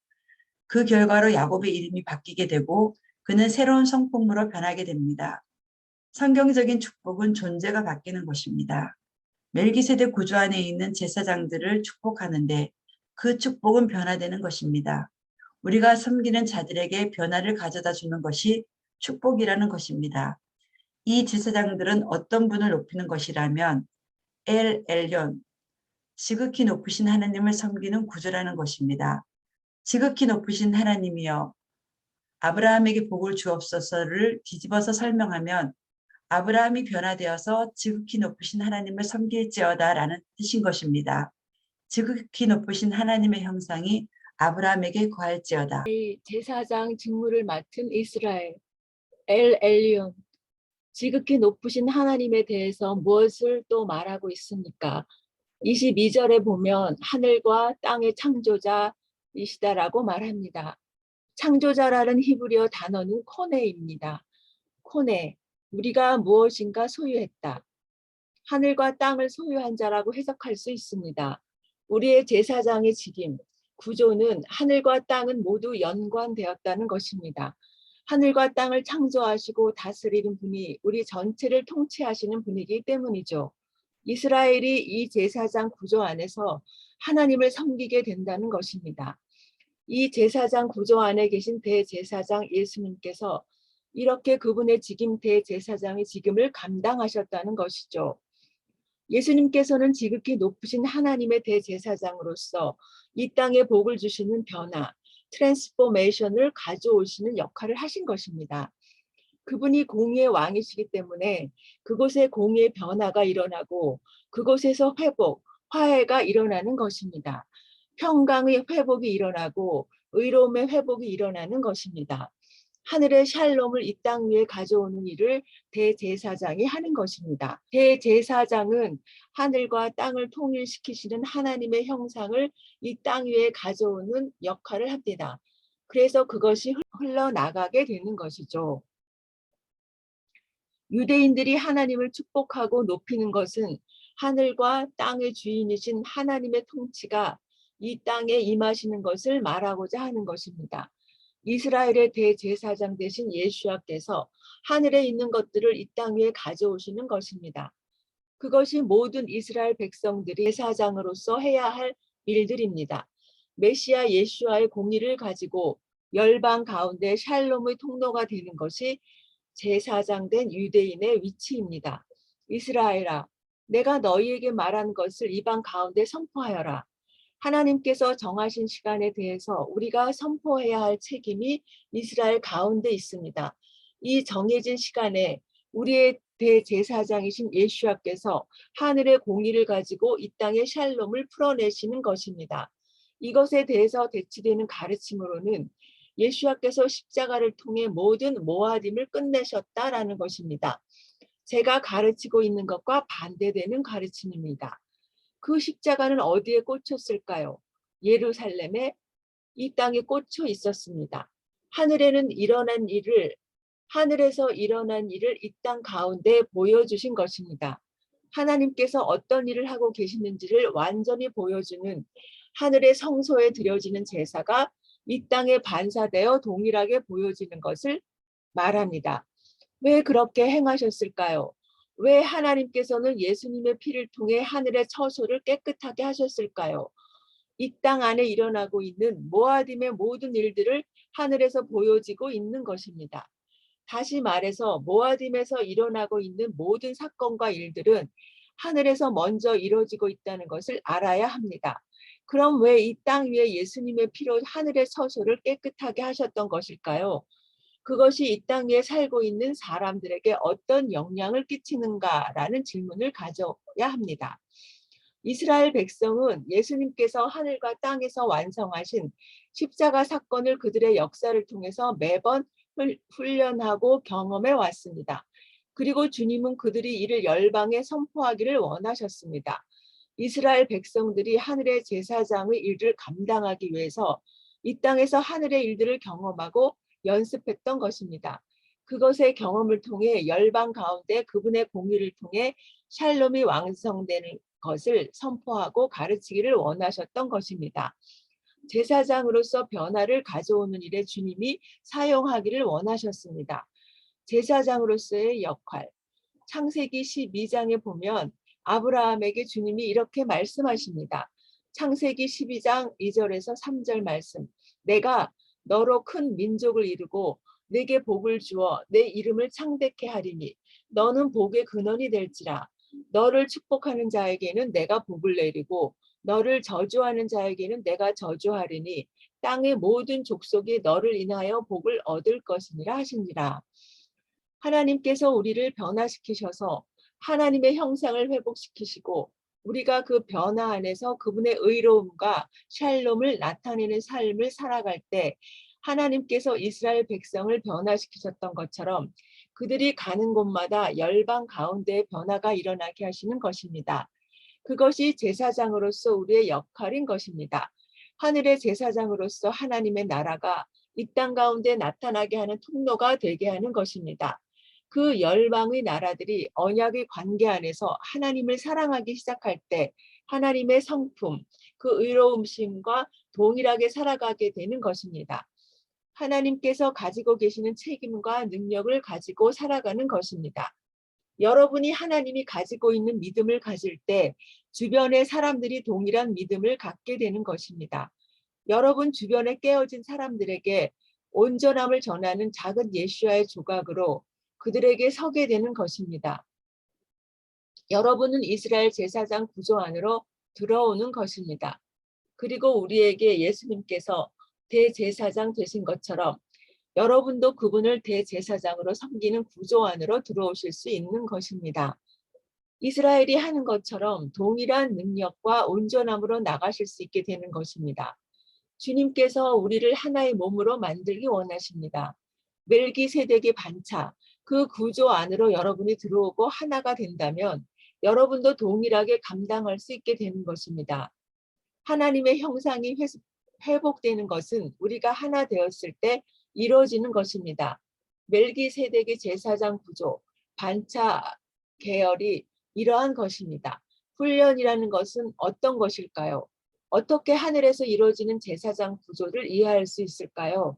그 결과로 야곱의 이름이 바뀌게 되고 그는 새로운 성품으로 변하게 됩니다. 성경적인 축복은 존재가 바뀌는 것입니다. 멜기세덱 구조 안에 있는 제사장들을 축복하는데 그 축복은 변화되는 것입니다. 우리가 섬기는 자들에게 변화를 가져다 주는 것이 축복이라는 것입니다. 이 제사장들은 어떤 분을 높이는 것이라면 엘 엘yon, 지극히 높으신 하나님을 섬기는 구조라는 것입니다. 지극히 높으신 하나님이여 아브라함에게 복을 주옵소서를 뒤집어서 설명하면 아브라함이 변화되어서 지극히 높으신 하나님을 섬길지어다 라는 뜻인 것입니다. 지극히 높으신 하나님의 형상이 아브라함에게 거할지어다. 제사장 직무를 맡은 이스라엘 엘 엘리온 지극히 높으신 하나님에 대해서 무엇을 또 말하고 있습니까? 22절에 보면 하늘과 땅의 창조자이시다라고 말합니다. 창조자라는 히브리어 단어는 코네입니다. 코네, 우리가 무엇인가 소유했다. 하늘과 땅을 소유한 자라고 해석할 수 있습니다. 우리의 제사장의 직임, 구조는 하늘과 땅은 모두 연관되었다는 것입니다. 하늘과 땅을 창조하시고 다스리는 분이 우리 전체를 통치하시는 분이기 때문이죠. 이스라엘이 이 제사장 구조 안에서 하나님을 섬기게 된다는 것입니다. 이 제사장 구조 안에 계신 대제사장 예수님께서 이렇게 그분의 직임 대제사장의 직임을 감당하셨다는 것이죠. 예수님께서는 지극히 높으신 하나님의 대제사장으로서 이 땅에 복을 주시는 변화, 트랜스포메이션을 가져오시는 역할을 하신 것입니다. 그분이 공의의 왕이시기 때문에 그곳에 공의의 변화가 일어나고 그곳에서 회복, 화해가 일어나는 것입니다. 평강의 회복이 일어나고 의로움의 회복이 일어나는 것입니다. 하늘의 샬롬을 이 땅 위에 가져오는 일을 대제사장이 하는 것입니다. 대제사장은 하늘과 땅을 통일시키시는 하나님의 형상을 이 땅 위에 가져오는 역할을 합니다. 그래서 그것이 흘러나가게 되는 것이죠. 유대인들이 하나님을 축복하고 높이는 것은 하늘과 땅의 주인이신 하나님의 통치가 이 땅에 임하시는 것을 말하고자 하는 것입니다. 이스라엘의 대제사장 되신 예수와께서 하늘에 있는 것들을 이 땅 위에 가져오시는 것입니다. 그것이 모든 이스라엘 백성들이 제사장으로서 해야 할 일들입니다. 메시아 예수와의 공의를 가지고 열방 가운데 샬롬의 통로가 되는 것이 제사장 된 유대인의 위치입니다. 이스라엘아, 내가 너희에게 말한 것을 이방 가운데 선포하여라. 하나님께서 정하신 시간에 대해서 우리가 선포해야 할 책임이 이스라엘 가운데 있습니다. 이 정해진 시간에 우리의 대제사장이신 예수와께서 하늘의 공의를 가지고 이 땅의 샬롬을 풀어내시는 것입니다. 이것에 대해서 대치되는 가르침으로는 예수와께서 십자가를 통해 모든 모아딤을 끝내셨다라는 것입니다. 제가 가르치고 있는 것과 반대되는 가르침입니다. 그 십자가는 어디에 꽂혔을까요? 예루살렘에 이 땅에 꽂혀 있었습니다. 하늘에서 일어난 일을 이 땅 가운데 보여주신 것입니다. 하나님께서 어떤 일을 하고 계시는지를 완전히 보여주는 하늘의 성소에 드려지는 제사가 이 땅에 반사되어 동일하게 보여지는 것을 말합니다. 왜 그렇게 행하셨을까요? 왜 하나님께서는 예수님의 피를 통해 하늘의 처소를 깨끗하게 하셨을까요? 이 땅 안에 일어나고 있는 모아딤의 모든 일들을 하늘에서 보여지고 있는 것입니다. 다시 말해서 모아딤에서 일어나고 있는 모든 사건과 일들은 하늘에서 먼저 이루어지고 있다는 것을 알아야 합니다. 그럼 왜 이 땅 위에 예수님의 피로 하늘의 처소를 깨끗하게 하셨던 것일까요? 그것이 이 땅 위에 살고 있는 사람들에게 어떤 영향을 끼치는가라는 질문을 가져야 합니다. 이스라엘 백성은 예수님께서 하늘과 땅에서 완성하신 십자가 사건을 그들의 역사를 통해서 매번 훈련하고 경험해 왔습니다. 그리고 주님은 그들이 이를 열방에 선포하기를 원하셨습니다. 이스라엘 백성들이 하늘의 제사장의 일을 감당하기 위해서 이 땅에서 하늘의 일들을 경험하고 연습했던 것입니다. 그것의 경험을 통해 열방 가운데 그분의 공의를 통해 샬롬이 완성되는 것을 선포하고 가르치기를 원하셨던 것입니다. 제사장으로서 변화를 가져오는 일에 주님이 사용하기를 원하셨습니다. 제사장으로서의 역할. 창세기 12장에 보면 아브라함에게 주님이 이렇게 말씀하십니다. 창세기 12장 2절에서 3절 말씀. 내가 너로 큰 민족을 이루고 내게 복을 주어 내 이름을 창대케 하리니 너는 복의 근원이 될지라. 너를 축복하는 자에게는 내가 복을 내리고 너를 저주하는 자에게는 내가 저주하리니 땅의 모든 족속이 너를 인하여 복을 얻을 것이니라 하시니라. 하나님께서 우리를 변화시키셔서 하나님의 형상을 회복시키시고 우리가 그 변화 안에서 그분의 의로움과 샬롬을 나타내는 삶을 살아갈 때 하나님께서 이스라엘 백성을 변화시키셨던 것처럼 그들이 가는 곳마다 열방 가운데 변화가 일어나게 하시는 것입니다. 그것이 제사장으로서 우리의 역할인 것입니다. 하늘의 제사장으로서 하나님의 나라가 이 땅 가운데 나타나게 하는 통로가 되게 하는 것입니다. 그 열방의 나라들이 언약의 관계 안에서 하나님을 사랑하기 시작할 때 하나님의 성품, 그 의로움심과 동일하게 살아가게 되는 것입니다. 하나님께서 가지고 계시는 책임과 능력을 가지고 살아가는 것입니다. 여러분이 하나님이 가지고 있는 믿음을 가질 때 주변의 사람들이 동일한 믿음을 갖게 되는 것입니다. 여러분 주변에 깨어진 사람들에게 온전함을 전하는 작은 예수와의 조각으로 그들에게 서게 되는 것입니다. 여러분은 이스라엘 제사장 구조 안으로 들어오는 것입니다. 그리고 우리에게 예수님께서 대제사장 되신 것처럼 여러분도 그분을 대제사장으로 섬기는 구조 안으로 들어오실 수 있는 것입니다. 이스라엘이 하는 것처럼 동일한 능력과 온전함으로 나가실 수 있게 되는 것입니다. 주님께서 우리를 하나의 몸으로 만들기 원하십니다. 멜기세덱의 반차, 그 구조 안으로 여러분이 들어오고 하나가 된다면 여러분도 동일하게 감당할 수 있게 되는 것입니다. 하나님의 형상이 회복되는 것은 우리가 하나 되었을 때 이루어지는 것입니다. 멜기세덱의 제사장 구조, 반차 계열이 이러한 것입니다. 훈련이라는 것은 어떤 것일까요? 어떻게 하늘에서 이루어지는 제사장 구조를 이해할 수 있을까요?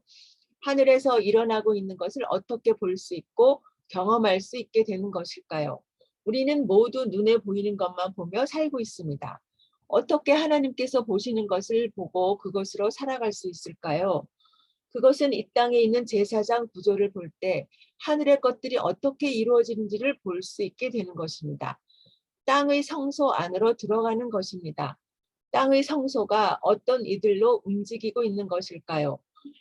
하늘에서 일어나고 있는 것을 어떻게 볼 수 있고 경험할 수 있게 되는 것일까요? 우리는 모두 눈에 보이는 것만 보며 살고 있습니다. 어떻게 하나님께서 보시는 것을 보고 그것으로 살아갈 수 있을까요? 그것은 이 땅에 있는 제사장 구조를 볼 때 하늘의 것들이 어떻게 이루어지는지를 볼 수 있게 되는 것입니다. 땅의 성소 안으로 들어가는 것입니다. 땅의 성소가 어떤 이들로 움직이고 있는 것일까요?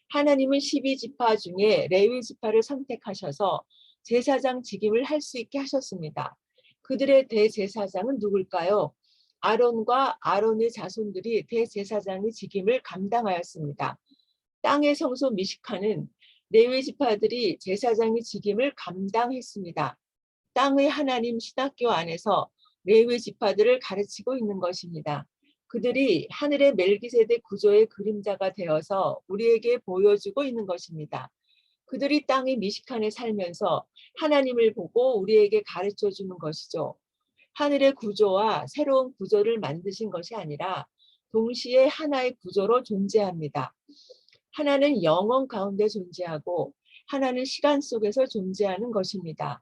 하나님은 12지파 중에 레위 지파를 선택하셔서 제사장 직임을 할 수 있게 하셨습니다. 그들의 대제사장은 누굴까요? 아론과 아론의 자손들이 대제사장의 직임을 감당하였습니다. 땅의 성소 미시카는 레위 지파들이 제사장의 직임을 감당했습니다. 땅의 하나님 신학교 안에서 레위 지파들을 가르치고 있는 것입니다. 그들이 하늘의 멜기세덱 구조의 그림자가 되어서 우리에게 보여주고 있는 것입니다. 그들이 땅의 미시칸에 살면서 하나님을 보고 우리에게 가르쳐 주는 것이죠. 하늘의 구조와 새로운 구조를 만드신 것이 아니라 동시에 하나의 구조로 존재합니다. 하나는 영원 가운데 존재하고 하나는 시간 속에서 존재하는 것입니다.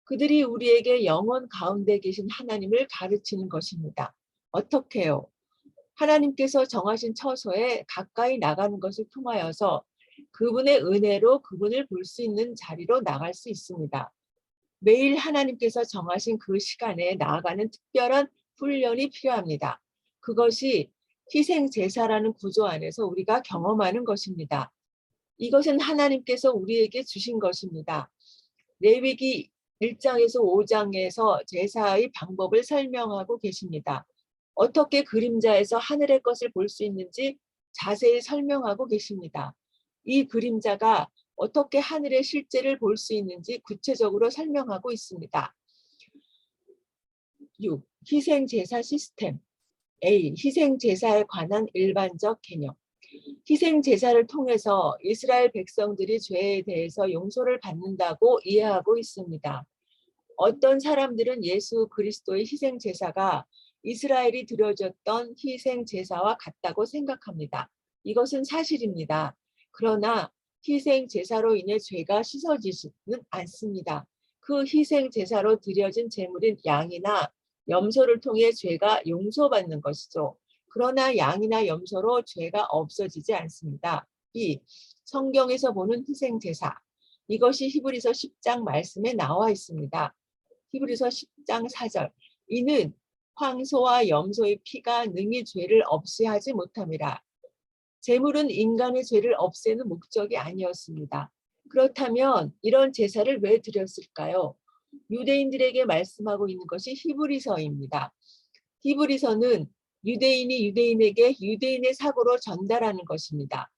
그들이 우리에게 영원 가운데 계신 하나님을 가르치는 것입니다. 어떻게요? 하나님께서 정하신 처소에 가까이 나가는 것을 통하여서 그분의 은혜로 그분을 볼 수 있는 자리로 나갈 수 있습니다. 매일 하나님께서 정하신 그 시간에 나아가는 특별한 훈련이 필요합니다. 그것이 희생제사라는 구조 안에서 우리가 경험하는 것입니다. 이것은 하나님께서 우리에게 주신 것입니다. 레위기 1장에서 5장에서 제사의 방법을 설명하고 계십니다. 어떻게 그림자에서 하늘의 것을 볼 수 있는지 자세히 설명하고 계십니다. 이 그림자가 어떻게 하늘의 실제를 볼 수 있는지 구체적으로 설명하고 있습니다. 6. 희생제사 시스템. A. 희생제사에 관한 일반적 개념. 희생제사를 통해서 이스라엘 백성들이 죄에 대해서 용서를 받는다고 이해하고 있습니다. 어떤 사람들은 예수 그리스도의 희생제사가 이스라엘이 드려졌던 희생제사와 같다고 생각합니다. 이것은 사실입니다. 그러나 희생제사로 인해 죄가 씻어지지는 않습니다. 그 희생제사로 드려진 제물인 양이나 염소를 통해 죄가 용서받는 것이죠. 그러나 양이나 염소로 죄가 없어지지 않습니다. B. 성경에서 보는 희생제사. 이것이 히브리서 10장 말씀에 나와 있습니다. 히브리서 10장 4절. 이는 황소와 염소의 피가 능히 죄를 없이 하지 못함이라. 제물은 인간의 죄를 없애는 목적이 아니었습니다. 그렇다면 이런 제사를 왜 드렸을까요? 유대인들에게 말씀하고 있는 것이 히브리서입니다. 히브리서는 유대인이 유대인에게 유대인의 사고로 전달하는 것입니다.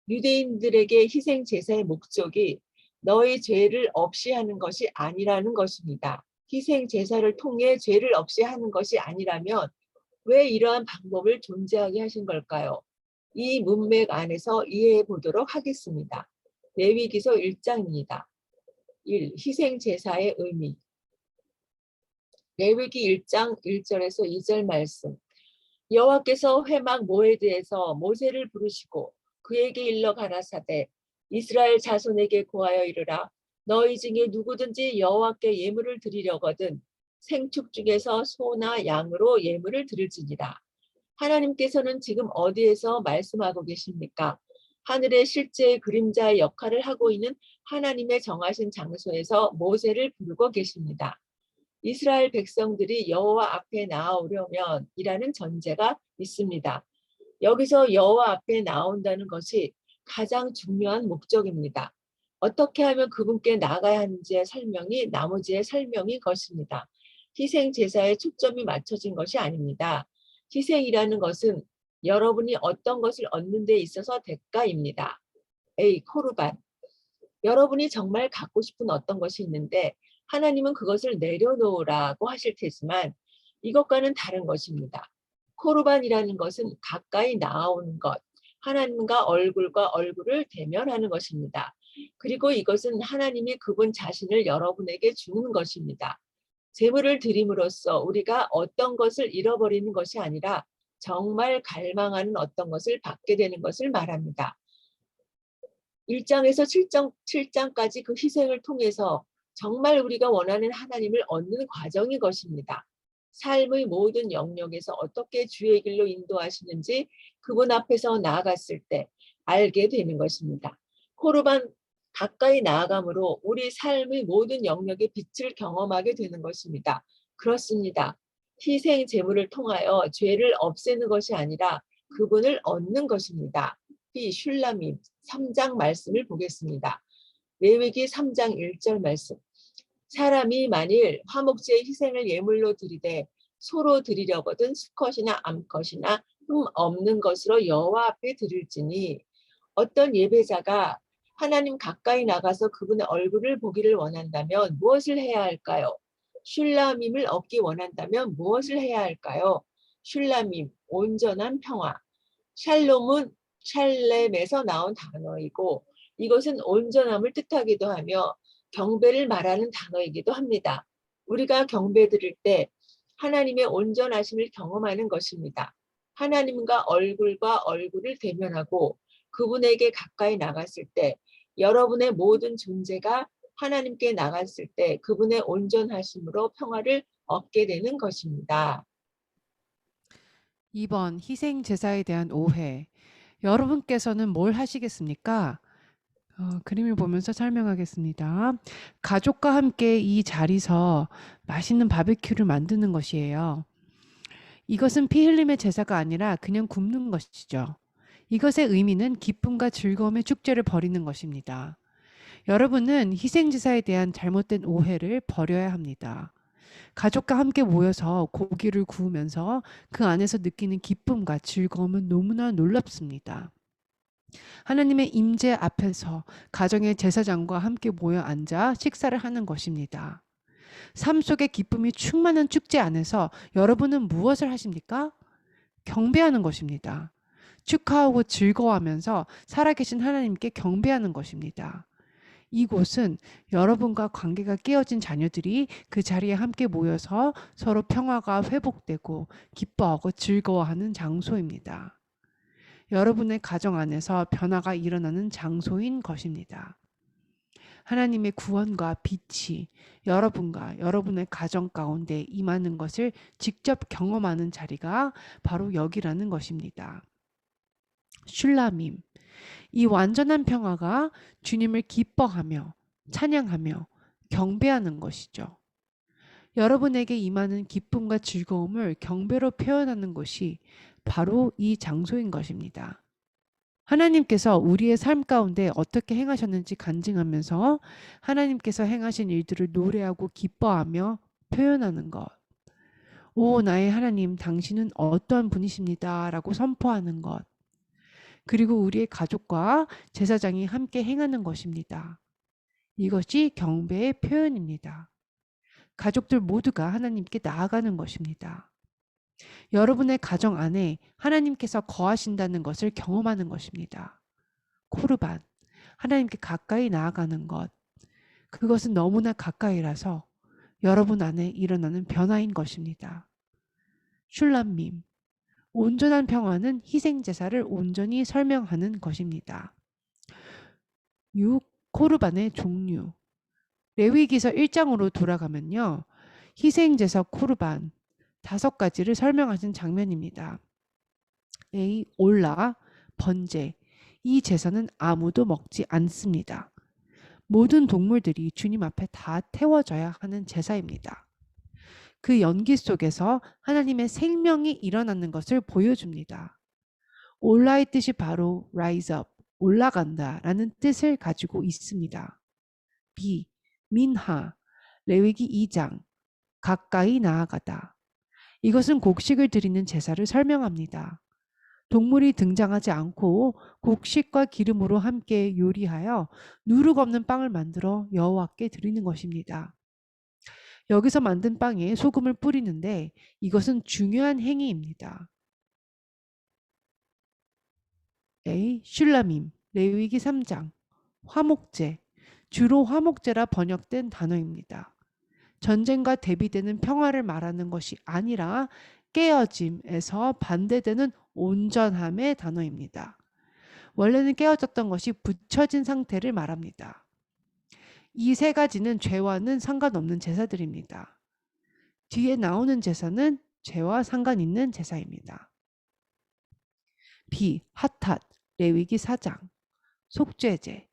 유대인들에게 희생 제사의 목적이 너의 죄를 없이 하는 것이 아니라는 것입니다. 희생 제사를 통해 죄를 없이 하는 것이 아니라면 왜 이러한 방법을 존재하게 하신 걸까요? 이 문맥 안에서 이해해 보도록 하겠습니다. 레위기서 1장입니다. 1. 희생 제사의 의미. 레위기 1장 1절에서 2절 말씀. 여호와께서 회막 모에드에서 모세를 부르시고 그에게 일러 가라사대 이스라엘 자손에게 고하여 이르라 너희 중에 누구든지 여호와께 예물을 드리려거든 생축 중에서 소나 양으로 예물을 드릴지니라. 하나님께서는 지금 어디에서 말씀하고 계십니까? 하늘의 실제의 그림자의 역할을 하고 있는 하나님의 정하신 장소에서 모세를 부르고 계십니다. 이스라엘 백성들이 여호와 앞에 나아오려면 이라는 전제가 있습니다. 여기서 여호와 앞에 나온다는 것이 가장 중요한 목적입니다. 어떻게 하면 그분께 나가야 하는지의 설명이 나머지의 설명인 것입니다. 희생 제사에 초점이 맞춰진 것이 아닙니다. 희생이라는 것은 여러분이 어떤 것을 얻는 데 있어서 대가입니다. A. 코르반. 여러분이 정말 갖고 싶은 어떤 것이 있는데 하나님은 그것을 내려놓으라고 하실 테지만 이것과는 다른 것입니다. 코르반이라는 것은 가까이 나아오는 것, 하나님과 얼굴을 대면하는 것입니다. 그리고 이것은 하나님이 그분 자신을 여러분에게 주는 것입니다. 제물을 드림으로써 우리가 어떤 것을 잃어버리는 것이 아니라 정말 갈망하는 어떤 것을 받게 되는 것을 말합니다. 1장에서 7장까지 그 희생을 통해서 정말 우리가 원하는 하나님을 얻는 과정인 것입니다. 삶의 모든 영역에서 어떻게 주의 길로 인도하시는지 그분 앞에서 나아갔을 때 알게 되는 것입니다. 코르반 가까이 나아감으로 우리 삶의 모든 영역의 빛을 경험하게 되는 것입니다. 그렇습니다. 희생 제물을 통하여 죄를 없애는 것이 아니라 그분을 얻는 것입니다. 이 슐라밈 3장 말씀을 보겠습니다. 레위기 3장 1절 말씀. 사람이 만일 화목제의 희생을 예물로 드리되 소로 드리려거든 수컷이나 암컷이나 흠 없는 것으로 여호와 앞에 드릴지니. 어떤 예배자가 하나님 가까이 나가서 그분의 얼굴을 보기를 원한다면 무엇을 해야 할까요? 슐라밈을 얻기 원한다면 무엇을 해야 할까요? 슐라밈, 온전한 평화. 샬롬은 샬렘에서 나온 단어이고 이것은 온전함을 뜻하기도 하며 경배를 말하는 단어이기도 합니다. 우리가 경배 드릴 때 하나님의 온전하심을 경험하는 것입니다. 하나님과 얼굴을 대면하고 그분에게 가까이 나갔을 때 여러분의 모든 존재가 하나님께 나갔을 때 그분의 온전하심으로 평화를 얻게 되는 것입니다. 2번 희생 제사에 대한 오해. 여러분께서는 뭘 하시겠습니까? 그림을 보면서 설명하겠습니다. 가족과 함께 이 자리에서 맛있는 바비큐를 만드는 것이에요. 이것은 피 흘림의 제사가 아니라 그냥 굽는 것이죠. 이것의 의미는 기쁨과 즐거움의 축제를 벌이는 것입니다. 여러분은 희생제사에 대한 잘못된 오해를 버려야 합니다. 가족과 함께 모여서 고기를 구우면서 그 안에서 느끼는 기쁨과 즐거움은 너무나 놀랍습니다. 하나님의 임재 앞에서 가정의 제사장과 함께 모여 앉아 식사를 하는 것입니다. 삶 속의 기쁨이 충만한 축제 안에서 여러분은 무엇을 하십니까? 경배하는 것입니다. 축하하고 즐거워하면서 살아계신 하나님께 경배하는 것입니다. 이곳은 여러분과 관계가 깨어진 자녀들이 그 자리에 함께 모여서 서로 평화가 회복되고 기뻐하고 즐거워하는 장소입니다. 여러분의 가정 안에서 변화가 일어나는 장소인 것입니다. 하나님의 구원과 빛이 여러분과 여러분의 가정 가운데 임하는 것을 직접 경험하는 자리가 바로 여기라는 것입니다. 슐라밈, 이 완전한 평화가 주님을 기뻐하며 찬양하며 경배하는 것이죠. 여러분에게 임하는 기쁨과 즐거움을 경배로 표현하는 것이 바로 이 장소인 것입니다. 하나님께서 우리의 삶 가운데 어떻게 행하셨는지 간증하면서 하나님께서 행하신 일들을 노래하고 기뻐하며 표현하는 것. 오, 나의 하나님, 당신은 어떠한 분이십니다. 라고 선포하는 것. 그리고 우리의 가족과 제사장이 함께 행하는 것입니다. 이것이 경배의 표현입니다. 가족들 모두가 하나님께 나아가는 것입니다. 여러분의 가정 안에 하나님께서 거하신다는 것을 경험하는 것입니다. 코르반, 하나님께 가까이 나아가는 것. 그것은 너무나 가까이라서 여러분 안에 일어나는 변화인 것입니다. 슐람밈, 온전한 평화는 희생제사를 온전히 설명하는 것입니다. 6. 코르반의 종류. 레위기서 1장으로 돌아가면요. 희생제사 코르반 5가지를 설명하신 장면입니다. A. 올라, 번제. 이 제사는 아무도 먹지 않습니다. 모든 동물들이 주님 앞에 다 태워져야 하는 제사입니다. 그 연기 속에서 하나님의 생명이 일어나는 것을 보여줍니다. 올라의 뜻이 바로 rise up, 올라간다 라는 뜻을 가지고 있습니다. B. 민하, 레위기 2장, 가까이 나아가다. 이것은 곡식을 드리는 제사를 설명합니다. 동물이 등장하지 않고 곡식과 기름으로 함께 요리하여 누룩 없는 빵을 만들어 여호와께 드리는 것입니다. 여기서 만든 빵에 소금을 뿌리는데 이것은 중요한 행위입니다. A. 슐라밈, 레위기 3장, 화목제, 주로 화목제라 번역된 단어입니다. 전쟁과 대비되는 평화를 말하는 것이 아니라 깨어짐에서 반대되는 온전함의 단어입니다. 원래는 깨어졌던 것이 붙여진 상태를 말합니다. 이 3가지는 죄와는 상관없는 제사들입니다. 뒤에 나오는 제사는 죄와 상관 있는 제사입니다. B. 핫핫, 레위기 4장, 속죄제,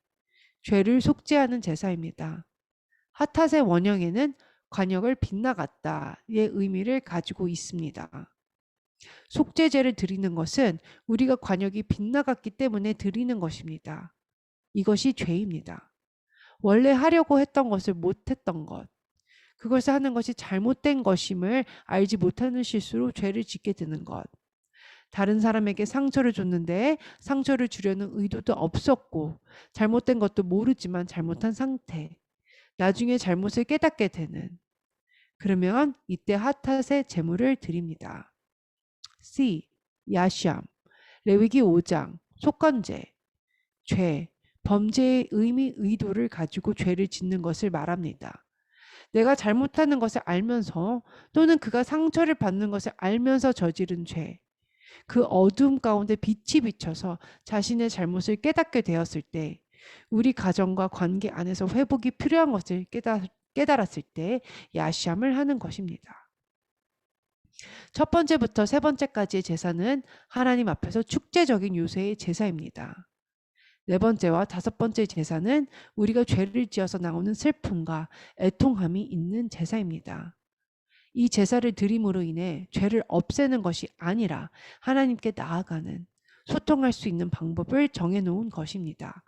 죄를 속죄하는 제사입니다. 핫핫의 원형에는 관역을 빗나갔다의 의미를 가지고 있습니다. 속죄제를 드리는 것은 우리가 관역이 빗나갔기 때문에 드리는 것입니다. 이것이 죄입니다. 원래 하려고 했던 것을 못했던 것, 그것을 하는 것이 잘못된 것임을 알지 못하는 실수로 죄를 짓게 되는 것, 다른 사람에게 상처를 줬는데 상처를 주려는 의도도 없었고 잘못된 것도 모르지만 잘못한 상태, 나중에 잘못을 깨닫게 되는, 그러면 이때 핫핫의 제물을 드립니다. C. 야샴, 레위기 5장, 속건제, 죄, 범죄의 의미, 의도를 가지고 죄를 짓는 것을 말합니다. 내가 잘못하는 것을 알면서 또는 그가 상처를 받는 것을 알면서 저지른 죄, 그 어두움 가운데 빛이 비쳐서 자신의 잘못을 깨닫게 되었을 때, 우리 가정과 관계 안에서 회복이 필요한 것을 깨달았을 때 야샴을 하는 것입니다. 첫 번째부터 3번째까지의 제사는 하나님 앞에서 축제적인 요소의 제사입니다. 4번째와 5번째 제사는 우리가 죄를 지어서 나오는 슬픔과 애통함이 있는 제사입니다. 이 제사를 드림으로 인해 죄를 없애는 것이 아니라 하나님께 나아가는, 소통할 수 있는 방법을 정해놓은 것입니다.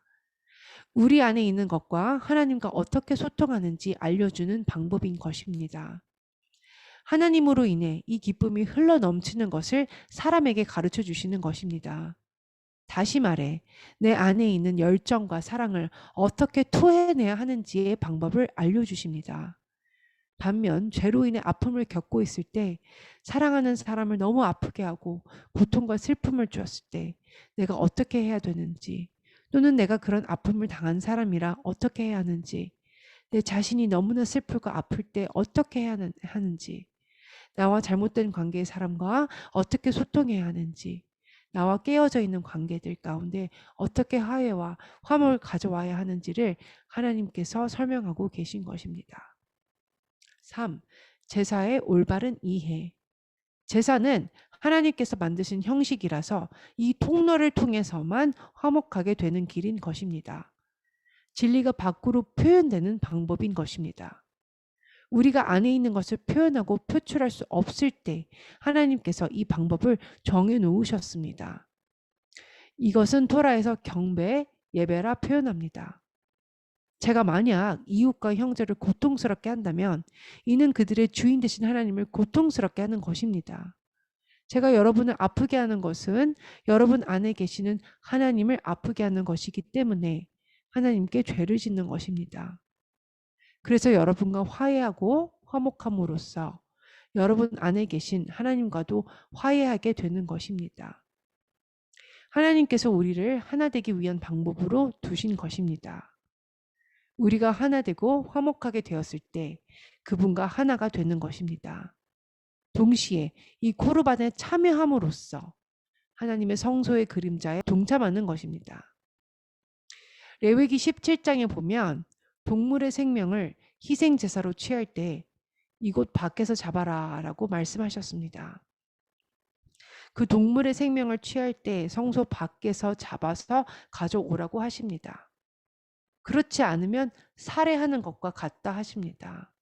우리 안에 있는 것과 하나님과 어떻게 소통하는지 알려주는 방법인 것입니다. 하나님으로 인해 이 기쁨이 흘러 넘치는 것을 사람에게 가르쳐 주시는 것입니다. 다시 말해, 내 안에 있는 열정과 사랑을 어떻게 토해내야 하는지의 방법을 알려주십니다. 반면 죄로 인해 아픔을 겪고 있을 때, 사랑하는 사람을 너무 아프게 하고 고통과 슬픔을 주었을 때 내가 어떻게 해야 되는지, 또는 내가 그런 아픔을 당한 사람이라 어떻게 해야 하는지, 내 자신이 너무나 슬프고 아플 때 어떻게 해야 하는지, 나와 잘못된 관계의 사람과 어떻게 소통해야 하는지, 나와 깨어져 있는 관계들 가운데 어떻게 화해와 화목을 가져와야 하는지를 하나님께서 설명하고 계신 것입니다. 3. 제사의 올바른 이해. 제사는 하나님께서 만드신 형식이라서 이 통로를 통해서만 화목하게 되는 길인 것입니다. 진리가 밖으로 표현되는 방법인 것입니다. 우리가 안에 있는 것을 표현하고 표출할 수 없을 때 하나님께서 이 방법을 정해 놓으셨습니다. 이것은 토라에서 경배, 예배라 표현합니다. 제가 만약 이웃과 형제를 고통스럽게 한다면 이는 그들의 주인 되신 하나님을 고통스럽게 하는 것입니다. 제가 여러분을 아프게 하는 것은 여러분 안에 계시는 하나님을 아프게 하는 것이기 때문에 하나님께 죄를 짓는 것입니다. 그래서 여러분과 화해하고 화목함으로써 여러분 안에 계신 하나님과도 화해하게 되는 것입니다. 하나님께서 우리를 하나 되기 위한 방법으로 두신 것입니다. 우리가 하나 되고 화목하게 되었을 때 그분과 하나가 되는 것입니다. 동시에 이 코르반에 참여함으로써 하나님의 성소의 그림자에 동참하는 것입니다. 레위기 17장에 보면 동물의 생명을 희생제사로 취할 때 이곳 밖에서 잡아라 라고 말씀하셨습니다. 그 동물의 생명을 취할 때 성소 밖에서 잡아서 가져오라고 하십니다. 그렇지 않으면 살해하는 것과 같다 하십니다.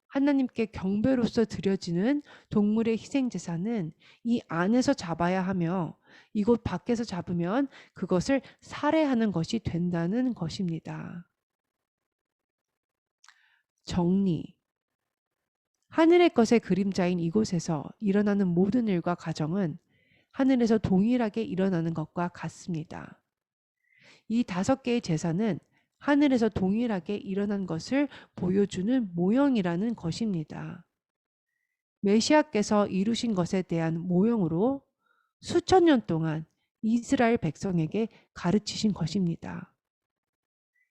하나님께 경배로서 드려지는 동물의 희생제사는 이 안에서 잡아야 하며 이곳 밖에서 잡으면 그것을 살해하는 것이 된다는 것입니다. 정리. 하늘의 것의 그림자인 이곳에서 일어나는 모든 일과 가정은 하늘에서 동일하게 일어나는 것과 같습니다. 이 5개의 제사는 하늘에서 동일하게 일어난 것을 보여주는 모형이라는 것입니다. 메시아께서 이루신 것에 대한 모형으로 수천 년 동안 이스라엘 백성에게 가르치신 것입니다.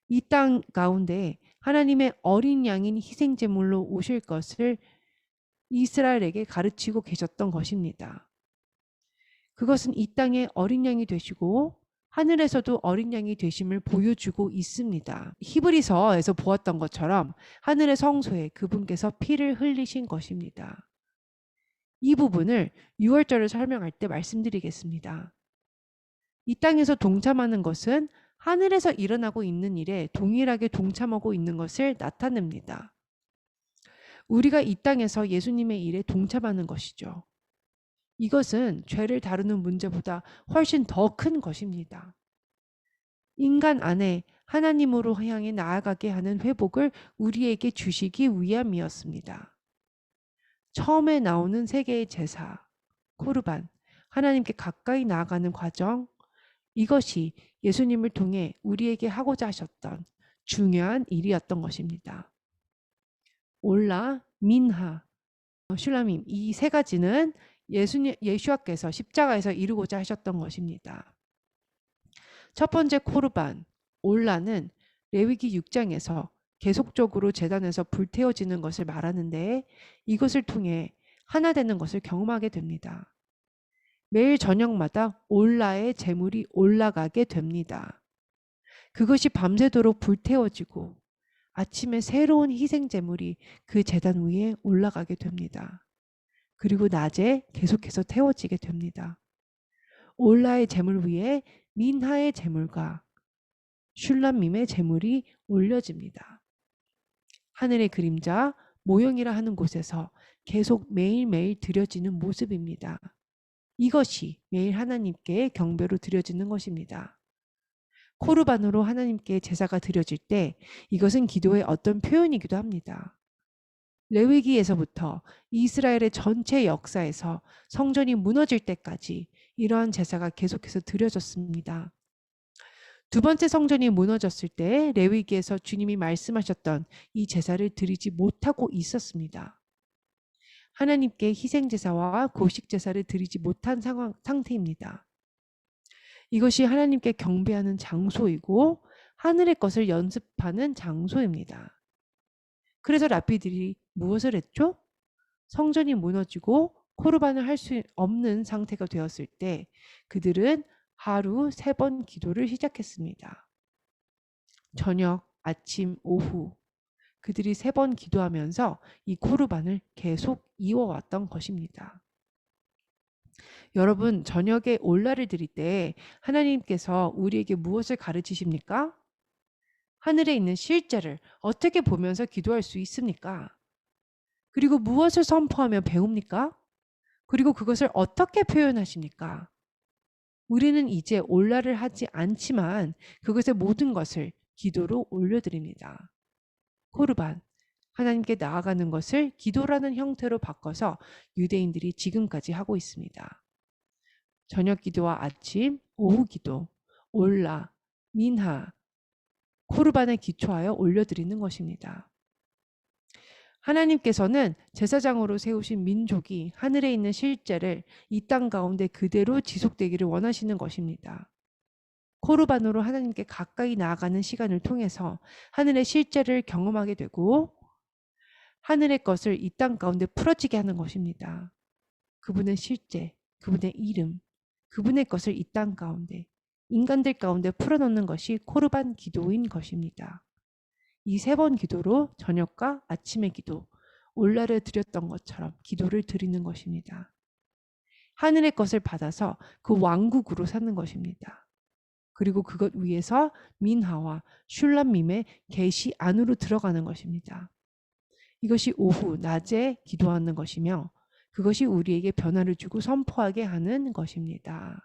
이 땅 가운데 하나님의 어린 양인 희생제물로 오실 것을 이스라엘에게 가르치고 계셨던 것입니다. 그것은 이 땅에 어린 양이 되시고 하늘에서도 어린 양이 되심을 보여주고 있습니다. 히브리서에서 보았던 것처럼 하늘의 성소에 그분께서 피를 흘리신 것입니다. 이 부분을 6월절을 설명할 때 말씀드리겠습니다. 이 땅에서 동참하는 것은 하늘에서 일어나고 있는 일에 동일하게 동참하고 있는 것을 나타냅니다. 우리가 이 땅에서 예수님의 일에 동참하는 것이죠. 이것은 죄를 다루는 문제보다 훨씬 더 큰 것입니다. 인간 안에 하나님으로 향해 나아가게 하는 회복을 우리에게 주시기 위함이었습니다. 처음에 나오는 3개의 제사, 코르반, 하나님께 가까이 나아가는 과정, 이것이 예수님을 통해 우리에게 하고자 하셨던 중요한 일이었던 것입니다. 올라, 민하, 슐라밈, 이 3가지는 예수와께서 십자가에서 이루고자 하셨던 것입니다. 첫 번째 코르반, 올라는 레위기 6장에서 계속적으로 제단에서 불태워지는 것을 말하는데 이것을 통해 하나 되는 것을 경험하게 됩니다. 매일 저녁마다 올라의 제물이 올라가게 됩니다. 그것이 밤새도록 불태워지고 아침에 새로운 희생 제물이 그 제단 위에 올라가게 됩니다. 그리고 낮에 계속해서 태워지게 됩니다. 올라의 제물 위에 민하의 제물과 슐람밈의 제물이 올려집니다. 하늘의 그림자, 모형이라 하는 곳에서 계속 매일매일 드려지는 모습입니다. 이것이 매일 하나님께 경배로 드려지는 것입니다. 코르반으로 하나님께 제사가 드려질 때 이것은 기도의 어떤 표현이기도 합니다. 레위기에서부터 이스라엘의 전체 역사에서 성전이 무너질 때까지 이러한 제사가 계속해서 드려졌습니다. 두 번째 성전이 무너졌을 때 레위기에서 주님이 말씀하셨던 이 제사를 드리지 못하고 있었습니다. 하나님께 희생제사와 고식제사를 드리지 못한 상태입니다. 이것이 하나님께 경배하는 장소이고 하늘의 것을 연습하는 장소입니다. 그래서 랍비들이 무엇을 했죠? 성전이 무너지고 코르반을 할 수 없는 상태가 되었을 때 그들은 하루 3번 기도를 시작했습니다. 저녁, 아침, 오후 그들이 3번 기도하면서 이 코르반을 계속 이어왔던 것입니다. 여러분, 저녁에 올라를 드릴 때 하나님께서 우리에게 무엇을 가르치십니까? 하늘에 있는 실제를 어떻게 보면서 기도할 수 있습니까? 그리고 무엇을 선포하며 배웁니까? 그리고 그것을 어떻게 표현하십니까? 우리는 이제 올라를 하지 않지만 그것의 모든 것을 기도로 올려드립니다. 코르반, 하나님께 나아가는 것을 기도라는 형태로 바꿔서 유대인들이 지금까지 하고 있습니다. 저녁 기도와 아침, 오후 기도, 올라, 민하, 코르반에 기초하여 올려드리는 것입니다. 하나님께서는 제사장으로 세우신 민족이 하늘에 있는 실제를 이 땅 가운데 그대로 지속되기를 원하시는 것입니다. 코르반으로 하나님께 가까이 나아가는 시간을 통해서 하늘의 실제를 경험하게 되고 하늘의 것을 이 땅 가운데 풀어지게 하는 것입니다. 그분의 실제, 그분의 이름, 그분의 것을 이 땅 가운데, 인간들 가운데 풀어놓는 것이 코르반 기도인 것입니다. 이 3번 기도로 저녁과 아침의 기도, 올라를 드렸던 것처럼 기도를 드리는 것입니다. 하늘의 것을 받아서 그 왕국으로 사는 것입니다. 그리고 그것 위에서 민하와 슐람밈의 계시 안으로 들어가는 것입니다. 이것이 오후, 낮에 기도하는 것이며 그것이 우리에게 변화를 주고 선포하게 하는 것입니다.